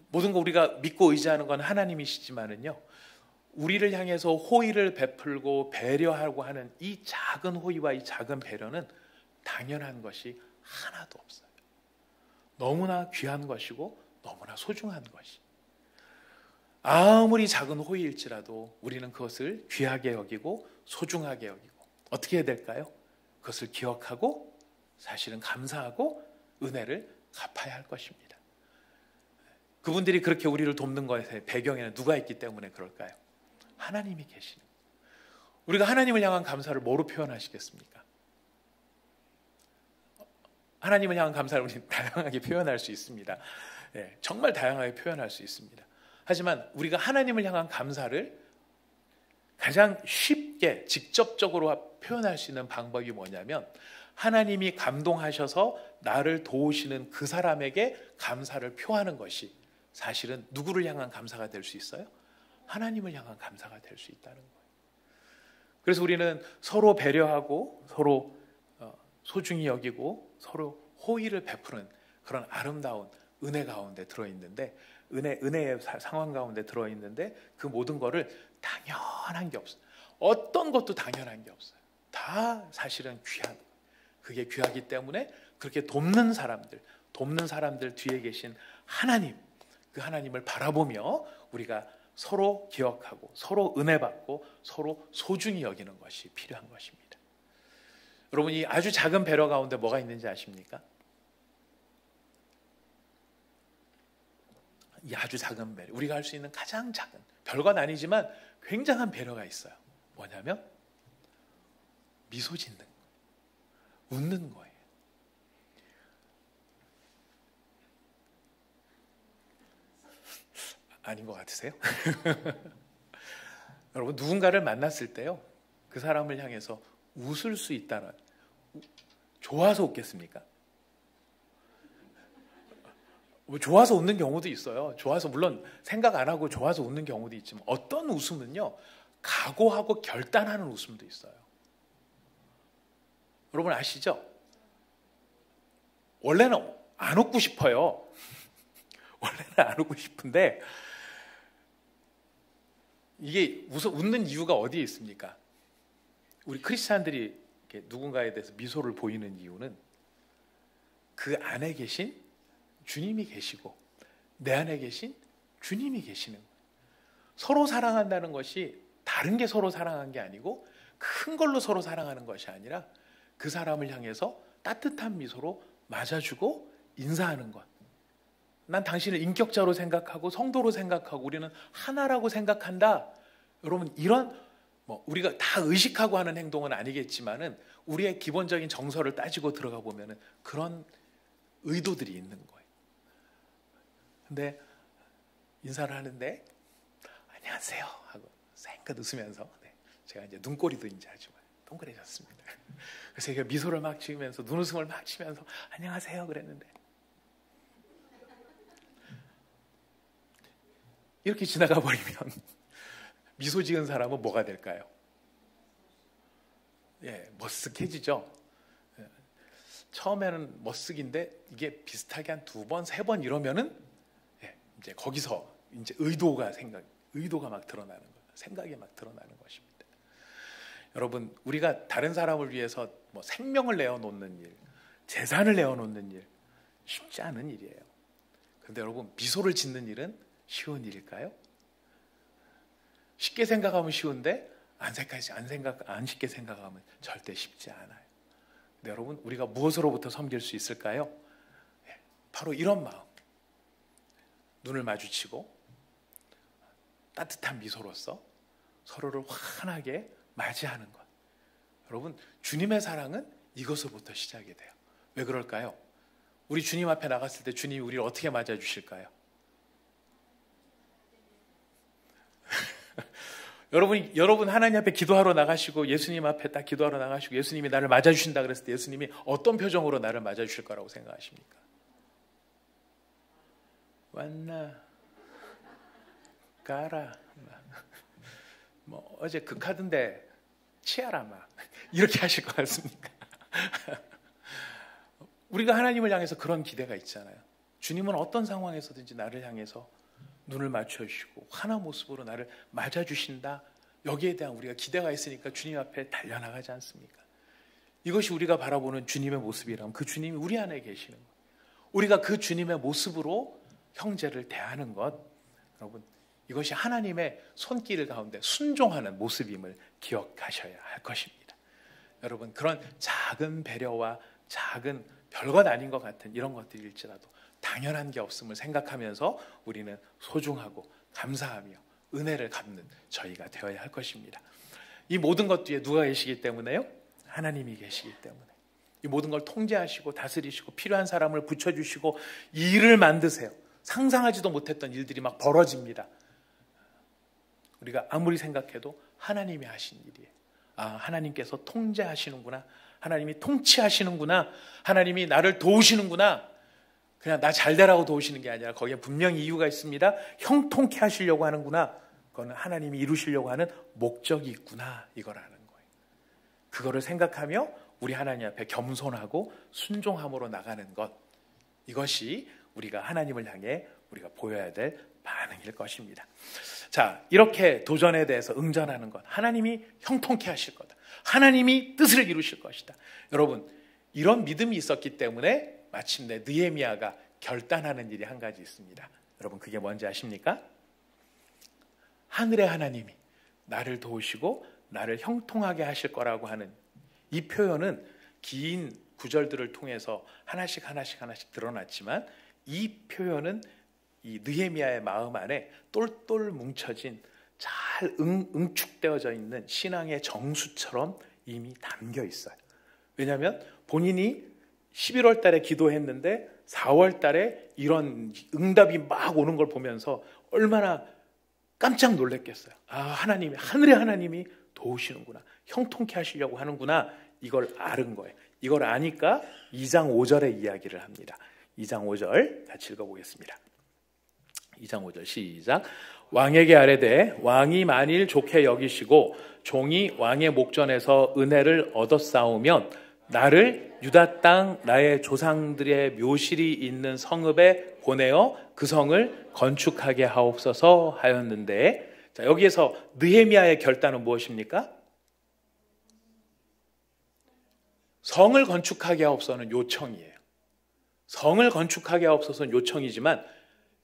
모든 거 우리가 믿고 의지하는 건 하나님이시지만은요, 우리를 향해서 호의를 베풀고 배려하고 하는 이 작은 호의와 이 작은 배려는 당연한 것이 하나도 없어요. 너무나 귀한 것이고 너무나 소중한 것이. 아무리 작은 호의일지라도 우리는 그것을 귀하게 여기고 소중하게 여기고 어떻게 해야 될까요? 그것을 기억하고 사실은 감사하고 은혜를 갚아야 할 것입니다. 그분들이 그렇게 우리를 돕는 것의 배경에는 누가 있기 때문에 그럴까요? 하나님이 계시는 거예요. 우리가 하나님을 향한 감사를 뭐로 표현하시겠습니까? 하나님을 향한 감사를 우리는 다양하게 표현할 수 있습니다. 정말 다양하게 표현할 수 있습니다. 하지만 우리가 하나님을 향한 감사를 가장 쉽게 직접적으로 표현할 수 있는 방법이 뭐냐면 하나님이 감동하셔서 나를 도우시는 그 사람에게 감사를 표하는 것이 사실은 누구를 향한 감사가 될 수 있어요? 하나님을 향한 감사가 될 수 있다는 거예요. 그래서 우리는 서로 배려하고 서로 소중히 여기고 서로 호의를 베푸는 그런 아름다운 은혜 가운데 들어있는데 은혜의 상황 가운데 들어있는데 그 모든 거를 당연한 게 없어요. 어떤 것도 당연한 게 없어요. 다 사실은 귀한 거예요. 그게 귀하기 때문에 그렇게 돕는 사람들, 돕는 사람들 뒤에 계신 하나님, 그 하나님을 바라보며 우리가 서로 기억하고 서로 은혜 받고 서로 소중히 여기는 것이 필요한 것입니다. 여러분, 이 아주 작은 배려 가운데 뭐가 있는지 아십니까? 이 아주 작은 배려, 우리가 할 수 있는 가장 작은, 별건 아니지만 굉장한 배려가 있어요. 뭐냐면 미소 짓는 거예요. 웃는 거예요. 아닌 것 같으세요? 여러분, 누군가를 만났을 때요, 그 사람을 향해서 웃을 수 있다는, 좋아서 웃겠습니까? 뭐 좋아서 웃는 경우도 있어요. 좋아서, 물론 생각 안 하고 좋아서 웃는 경우도 있지만, 어떤 웃음은요, 각오하고 결단하는 웃음도 있어요. 여러분 아시죠? 원래는 안 웃고 싶어요. 원래는 안 웃고 싶은데, 이게 웃는 이유가 어디에 있습니까? 우리 크리스찬들이 누군가에 대해서 미소를 보이는 이유는 그 안에 계신 주님이 계시고 내 안에 계신 주님이 계시는 거예요. 서로 사랑한다는 것이 다른 게 서로 사랑한 게 아니고 큰 걸로 서로 사랑하는 것이 아니라 그 사람을 향해서 따뜻한 미소로 맞아주고 인사하는 것. 난 당신을 인격자로 생각하고 성도로 생각하고 우리는 하나라고 생각한다. 여러분, 이런 우리가 다 의식하고 하는 행동은 아니겠지만은 우리의 기본적인 정서를 따지고 들어가 보면은 그런 의도들이 있는 거예요. 근데 인사를 하는데 안녕하세요 하고 쌩긋 웃으면서, 제가 이제 눈꼬리도 이제 아주 동그래졌습니다. 그래서 제가 미소를 막 지으면서 눈웃음을 막 치면서 안녕하세요 그랬는데, 이렇게 지나가 버리면 미소 지은 사람은 뭐가 될까요? 머쓱해지죠. 처음에는 머쓱인데 이게 비슷하게 한 2번, 3번 이러면은 이제 거기서 이제 의도가 막 드러나는 거예요. 생각이 막 드러나는 것입니다. 여러분, 우리가 다른 사람을 위해서 생명을 내어놓는 일, 재산을 내어놓는 일, 쉽지 않은 일이에요. 그런데 여러분, 미소를 짓는 일은 쉬운 일일까요? 쉽게 생각하면 쉬운데 안 쉽게 생각하면 절대 쉽지 않아요. 근데 여러분, 우리가 무엇으로부터 섬길 수 있을까요? 바로 이런 마음, 눈을 마주치고 따뜻한 미소로서 서로를 환하게 맞이하는 것. 여러분, 주님의 사랑은 이것으로부터 시작이 돼요. 왜 그럴까요? 우리 주님 앞에 나갔을 때 주님이 우리를 어떻게 맞아주실까요? 여러분 하나님 앞에 기도하러 나가시고 예수님 앞에 딱 기도하러 나가시고 예수님이 나를 맞아주신다 그랬을 때 예수님이 어떤 표정으로 나를 맞아주실 거라고 생각하십니까? 왔나 가라, 어제 그 카드인데 치아라 막 이렇게 하실 것 같습니까? 우리가 하나님을 향해서 그런 기대가 있잖아요. 주님은 어떤 상황에서든지 나를 향해서 눈을 맞춰주시고 환한 모습으로 나를 맞아주신다. 여기에 대한 우리가 기대가 있으니까 주님 앞에 달려나가지 않습니까? 이것이 우리가 바라보는 주님의 모습이라면 그 주님이 우리 안에 계시는 것. 우리가 그 주님의 모습으로 형제를 대하는 것. 여러분, 이것이 하나님의 손길 가운데 순종하는 모습임을 기억하셔야 할 것입니다. 여러분, 그런 작은 배려와 작은 별것 아닌 것 같은 이런 것들일지라도 당연한 게 없음을 생각하면서 우리는 소중하고 감사하며 은혜를 갚는 저희가 되어야 할 것입니다. 이 모든 것 뒤에 누가 계시기 때문에요? 하나님이 계시기 때문에. 이 모든 걸 통제하시고 다스리시고 필요한 사람을 붙여주시고 이 일을 만드세요. 상상하지도 못했던 일들이 막 벌어집니다. 우리가 아무리 생각해도 하나님이 하신 일이에요. 하나님께서 통제하시는구나. 하나님이 통치하시는구나. 하나님이 나를 도우시는구나. 그냥 나 잘되라고 도우시는 게 아니라 거기에 분명히 이유가 있습니다. 형통케 하시려고 하는구나. 그거는 하나님이 이루시려고 하는 목적이 있구나. 이거라는 거예요. 그거를 생각하며 우리 하나님 앞에 겸손하고 순종함으로 나가는 것. 이것이 우리가 하나님을 향해 우리가 보여야 될 반응일 것입니다. 자, 이렇게 도전에 대해서 응전하는 것. 하나님이 형통케 하실 거다. 하나님이 뜻을 이루실 것이다. 여러분, 이런 믿음이 있었기 때문에 마침내 느헤미야가 결단하는 일이 한 가지 있습니다. 여러분 그게 뭔지 아십니까? 하늘의 하나님이 나를 도우시고 나를 형통하게 하실 거라고 하는 이 표현은 긴 구절들을 통해서 하나씩 드러났지만 이 표현은 이 느헤미야의 마음 안에 똘똘 뭉쳐진 잘 응축되어져 있는 신앙의 정수처럼 이미 담겨 있어요. 왜냐하면 본인이 11월 달에 기도했는데 4월 달에 이런 응답이 막 오는 걸 보면서 얼마나 깜짝 놀랐겠어요. 아, 하나님이, 하늘의 하나님이 도우시는구나. 형통케 하시려고 하는구나. 이걸 아는 거예요. 이걸 아니까 2장 5절의 이야기를 합니다. 2장 5절 같이 읽어보겠습니다. 2장 5절 시작. 왕에게 아뢰되 왕이 만일 좋게 여기시고 종이 왕의 목전에서 은혜를 얻었사오면 나를 유다 땅 나의 조상들의 묘실이 있는 성읍에 보내어 그 성을 건축하게 하옵소서 하였는데, 자, 여기에서 느헤미야의 결단은 무엇입니까? 성을 건축하게 하옵소서는 요청이에요. 성을 건축하게 하옵소서는 요청이지만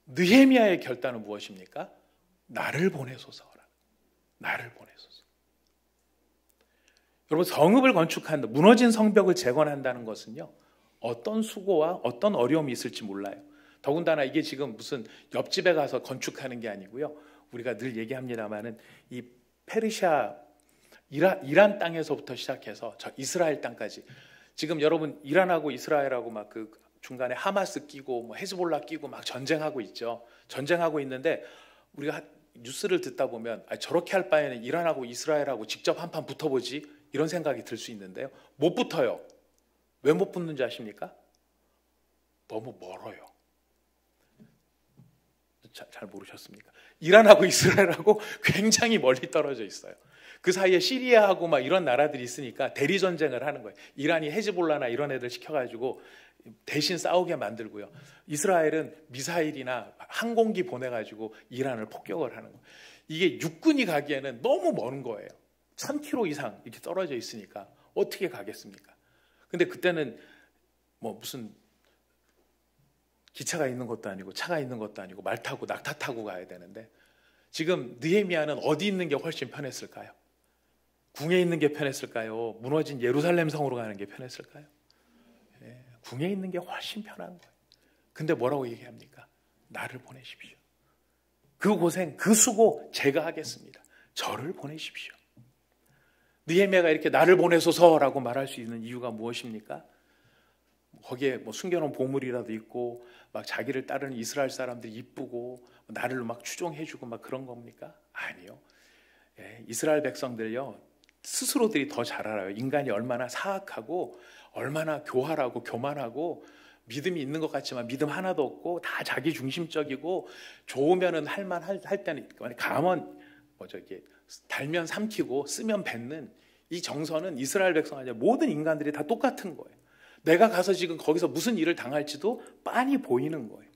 느헤미야의 결단은 무엇입니까? 나를 보내소서. 나를 보내소서. 여러분, 성읍을 건축한다, 무너진 성벽을 재건한다는 것은요, 어떤 수고와 어떤 어려움이 있을지 몰라요. 더군다나 이게 지금 무슨 옆집에 가서 건축하는 게 아니고요. 우리가 늘 얘기합니다마는 이 페르시아, 이란 땅에서부터 시작해서 저 이스라엘 땅까지, 지금 여러분 이란하고 이스라엘하고 막 그 중간에 하마스 끼고 뭐 헤즈볼라 끼고 막 전쟁하고 있죠. 전쟁하고 있는데 우리가 뉴스를 듣다 보면 저렇게 할 바에는 이란하고 이스라엘하고 직접 한판 붙어보지, 이런 생각이 들 수 있는데요. 못 붙어요. 왜 못 붙는지 아십니까? 너무 멀어요. 잘 모르셨습니까? 이란하고 이스라엘하고 굉장히 멀리 떨어져 있어요. 그 사이에 시리아하고 막 이런 나라들이 있으니까 대리 전쟁을 하는 거예요. 이란이 헤즈볼라나 이런 애들 시켜가지고 대신 싸우게 만들고요. 이스라엘은 미사일이나 항공기 보내가지고 이란을 폭격을 하는 거예요. 이게 육군이 가기에는 너무 먼 거예요. 1000km 이상 이렇게 떨어져 있으니까 어떻게 가겠습니까? 근데 그때는 뭐 무슨 기차가 있는 것도 아니고 차가 있는 것도 아니고 말 타고 낙타 타고 가야 되는데, 지금 느헤미야는 어디 있는 게 훨씬 편했을까요? 궁에 있는 게 편했을까요? 무너진 예루살렘 성으로 가는 게 편했을까요? 궁에 있는 게 훨씬 편한 거예요. 근데 뭐라고 얘기합니까? 나를 보내십시오. 그 고생, 그 수고 제가 하겠습니다. 저를 보내십시오. 느헤미야가 이렇게 나를 보내소서라고 말할 수 있는 이유가 무엇입니까? 거기에 뭐 숨겨놓은 보물이라도 있고 막 자기를 따르는 이스라엘 사람들이 이쁘고 나를 막 추종해주고 막 그런 겁니까? 아니요. 이스라엘 백성들요, 스스로들이 더 잘 알아요. 인간이 얼마나 사악하고 얼마나 교활하고 교만하고 믿음이 있는 것 같지만 믿음 하나도 없고 다 자기 중심적이고 좋으면은 할 때는 가면 이게 달면 삼키고 쓰면 뱉는 이 정서는 이스라엘 백성 아니라 모든 인간들이 다 똑같은 거예요. 내가 가서 지금 거기서 무슨 일을 당할지도 빤히 보이는 거예요.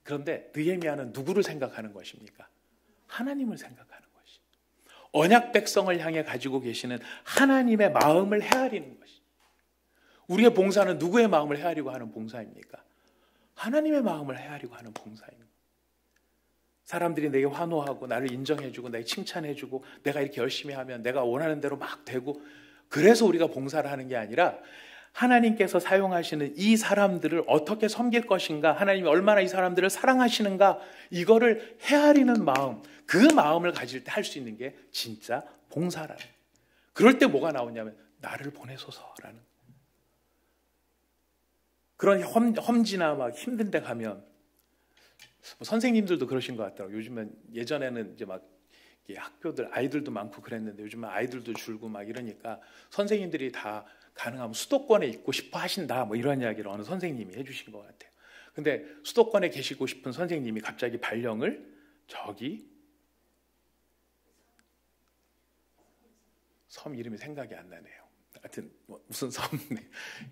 그런데 느헤미야는 누구를 생각하는 것입니까? 하나님을 생각하는 것이. 언약 백성을 향해 가지고 계시는 하나님의 마음을 헤아리는 것이. 우리의 봉사는 누구의 마음을 헤아리고 하는 봉사입니까? 하나님의 마음을 헤아리고 하는 봉사입니다. 사람들이 내게 환호하고 나를 인정해주고 내게 칭찬해주고 내가 이렇게 열심히 하면 내가 원하는 대로 막 되고, 그래서 우리가 봉사를 하는 게 아니라 하나님께서 사용하시는 이 사람들을 어떻게 섬길 것인가, 하나님이 얼마나 이 사람들을 사랑하시는가, 이거를 헤아리는 마음, 그 마음을 가질 때 할 수 있는 게 진짜 봉사라는 거예요. 그럴 때 뭐가 나오냐면 나를 보내소서라는, 그런 험지나 막 힘든 데 가면 선생님들도 그러신 것 같더라고요. 요즘은, 예전에는 이제 막 학교들 아이들도 많고 그랬는데 요즘은 아이들도 줄고 막 이러니까 선생님들이 다 가능하면 수도권에 있고 싶어 하신다, 뭐 이런 이야기를 어느 선생님이 해주신 것 같아요. 근데 수도권에 계시고 싶은 선생님이 갑자기 발령을 저기 섬 이름이 생각이 안 나네요. 하여튼 무슨 섬,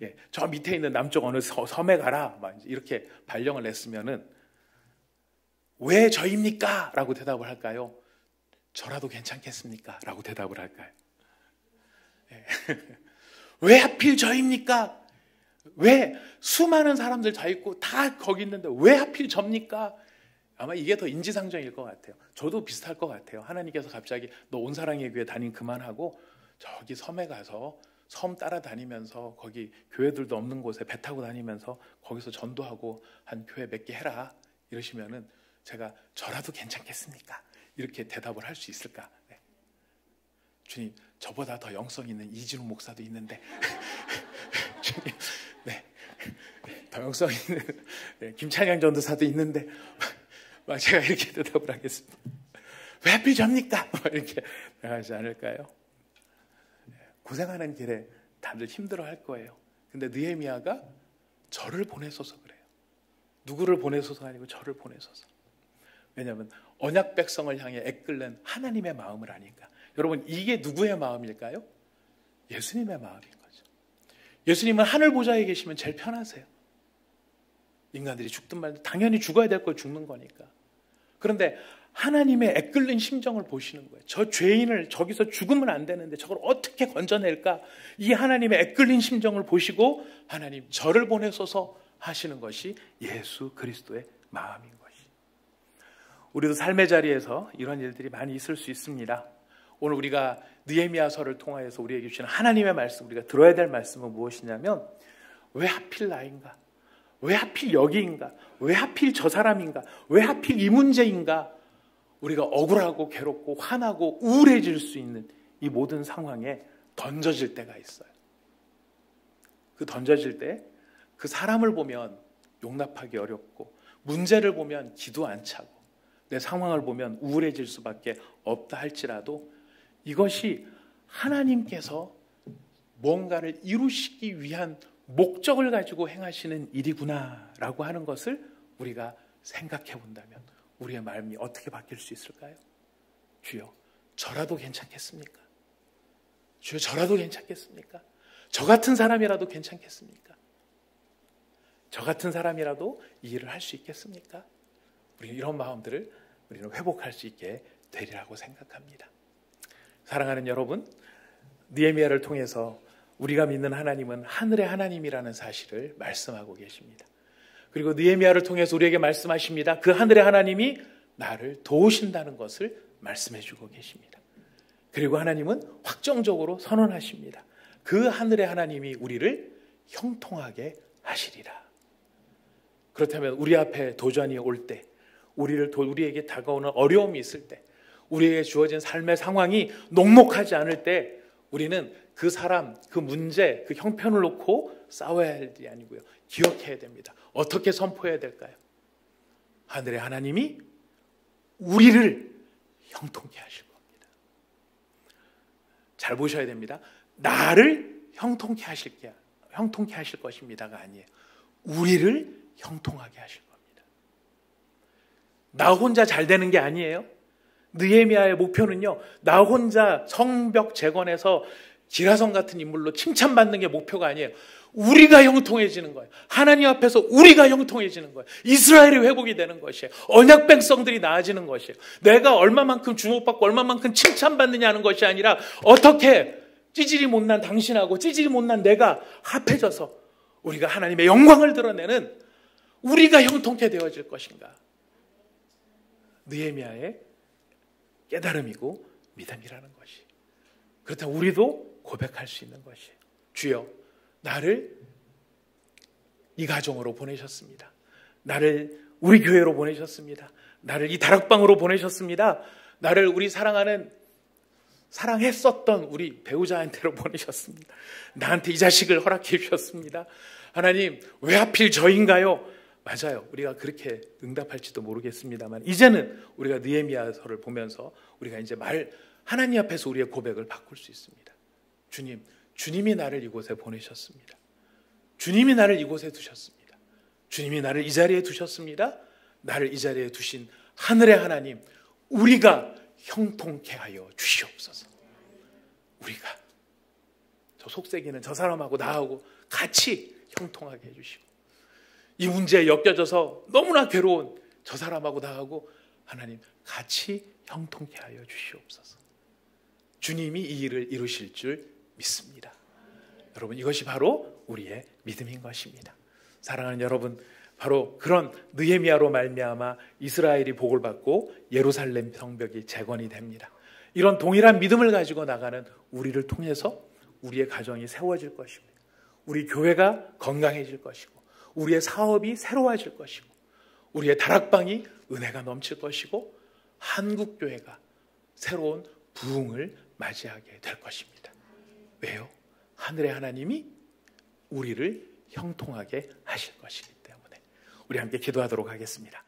예, 저 밑에 있는 남쪽 어느 섬에 가라, 막 이렇게 발령을 냈으면은 왜 저입니까? 라고 대답을 할까요? 저라도 괜찮겠습니까? 라고 대답을 할까요? 예. 왜 하필 저입니까? 왜 수많은 사람들 다 있고 다 거기 있는데 왜 하필 접니까? 아마 이게 더 인지상정일 것 같아요. 저도 비슷할 것 같아요. 하나님께서 갑자기 너 온사랑의 교회 다닌 그만하고 저기 섬에 가서 섬 따라다니면서 거기 교회들도 없는 곳에 배 타고 다니면서 거기서 전도하고 한 교회 몇 개 해라 이러시면은 제가 저라도 괜찮겠습니까? 이렇게 대답을 할 수 있을까? 네. 주님, 저보다 더 영성 있는 이진우 목사도 있는데 주님, 네, 더 영성 있는 네, 김찬양 전도사도 있는데 막 제가 이렇게 대답을 하겠습니다. 왜 하필 접니까? 이렇게 하지 않을까요? 고생하는 길에 다들 힘들어할 거예요. 근데 느헤미야가 저를 보내소서 그래요. 누구를 보내소서 아니고 저를 보내소서. 왜냐하면 언약 백성을 향해 애끓는 하나님의 마음을 아니까. 여러분, 이게 누구의 마음일까요? 예수님의 마음인 거죠. 예수님은 하늘 보좌에 계시면 제일 편하세요. 인간들이 죽든 말든 당연히 죽어야 될 걸 죽는 거니까. 그런데 하나님의 애끓는 심정을 보시는 거예요. 저 죄인을 저기서 죽으면 안 되는데 저걸 어떻게 건져낼까? 이 하나님의 애끓는 심정을 보시고 하나님 저를 보내소서 하시는 것이 예수 그리스도의 마음인 것이. 우리도 삶의 자리에서 이런 일들이 많이 있을 수 있습니다. 오늘 우리가 느헤미야서를 통하여서 우리에게 주시는 하나님의 말씀, 우리가 들어야 될 말씀은 무엇이냐면 왜 하필 나인가? 왜 하필 여기인가? 왜 하필 저 사람인가? 왜 하필 이 문제인가? 우리가 억울하고 괴롭고 화나고 우울해질 수 있는 이 모든 상황에 던져질 때가 있어요. 그 던져질 때 그 사람을 보면 용납하기 어렵고 문제를 보면 기도 안 차고 내 상황을 보면 우울해질 수밖에 없다 할지라도 이것이 하나님께서 뭔가를 이루시기 위한 목적을 가지고 행하시는 일이구나라고 하는 것을 우리가 생각해 본다면 우리의 마음이 어떻게 바뀔 수 있을까요? 주여, 저라도 괜찮겠습니까? 주여, 저라도 괜찮겠습니까? 저 같은 사람이라도 괜찮겠습니까? 저 같은 사람이라도 이 일을 할 수 있겠습니까? 우리는 이런 마음들을 우리는 회복할 수 있게 되리라고 생각합니다. 사랑하는 여러분, 느헤미야를 통해서 우리가 믿는 하나님은 하늘의 하나님이라는 사실을 말씀하고 계십니다. 그리고 느헤미야를 통해서 우리에게 말씀하십니다. 그 하늘의 하나님이 나를 도우신다는 것을 말씀해주고 계십니다. 그리고 하나님은 확정적으로 선언하십니다. 그 하늘의 하나님이 우리를 형통하게 하시리라. 그렇다면 우리 앞에 도전이 올 때, 우리에게 다가오는 어려움이 있을 때, 우리에게 주어진 삶의 상황이 녹록하지 않을 때 우리는 그 사람, 그 문제, 그 형편을 놓고 싸워야 할 일이 아니고요. 기억해야 됩니다. 어떻게 선포해야 될까요? 하늘의 하나님이 우리를 형통케 하실 겁니다. 잘 보셔야 됩니다. 나를 형통케 하실 것입니다가 아니에요. 우리를 형통하게 하실 겁니다. 나 혼자 잘 되는 게 아니에요. 느헤미야의 목표는요, 나 혼자 성벽 재건해서 기라성 같은 인물로 칭찬받는 게 목표가 아니에요. 우리가 형통해지는 거예요. 하나님 앞에서 우리가 형통해지는 거예요. 이스라엘이 회복이 되는 것이에요. 언약 백성들이 나아지는 것이에요. 내가 얼마만큼 주목받고 얼마만큼 칭찬받느냐 하는 것이 아니라 어떻게 찌질이 못난 당신하고 찌질이 못난 내가 합해져서 우리가 하나님의 영광을 드러내는 우리가 형통케 되어질 것인가. 느헤미야의 깨달음이고 믿음이라는 것이. 그렇다면 우리도 고백할 수 있는 것이에요. 주여, 나를 이 가정으로 보내셨습니다. 나를 우리 교회로 보내셨습니다. 나를 이 다락방으로 보내셨습니다. 나를 우리 사랑했었던 우리 배우자한테로 보내셨습니다. 나한테 이 자식을 허락해 주셨습니다. 하나님, 왜 하필 저인가요? 맞아요. 우리가 그렇게 응답할지도 모르겠습니다만 이제는 우리가 느헤미야서를 보면서 우리가 이제 하나님 앞에서 우리의 고백을 바꿀 수 있습니다. 주님이 나를 이곳에 보내셨습니다. 주님이 나를 이곳에 두셨습니다. 주님이 나를 이 자리에 두셨습니다. 나를 이 자리에 두신 하늘의 하나님, 우리가 형통케 하여 주시옵소서. 우리가 저 속세기는 저 사람하고 나하고 같이 형통하게 해주시고, 이 문제에 엮여져서 너무나 괴로운 저 사람하고 나하고 하나님 같이 형통케 하여 주시옵소서. 주님이 이 일을 이루실 줄 믿습니다. 여러분, 이것이 바로 우리의 믿음인 것입니다. 사랑하는 여러분, 바로 그런 느헤미야로 말미암아 이스라엘이 복을 받고 예루살렘 성벽이 재건이 됩니다. 이런 동일한 믿음을 가지고 나가는 우리를 통해서 우리의 가정이 세워질 것입니다. 우리 교회가 건강해질 것이고, 우리의 사업이 새로워질 것이고, 우리의 다락방이 은혜가 넘칠 것이고, 한국교회가 새로운 부흥을 맞이하게 될 것입니다. 왜요? 하늘의 하나님이 우리를 형통하게 하실 것이기 때문에. 우리 함께 기도하도록 하겠습니다.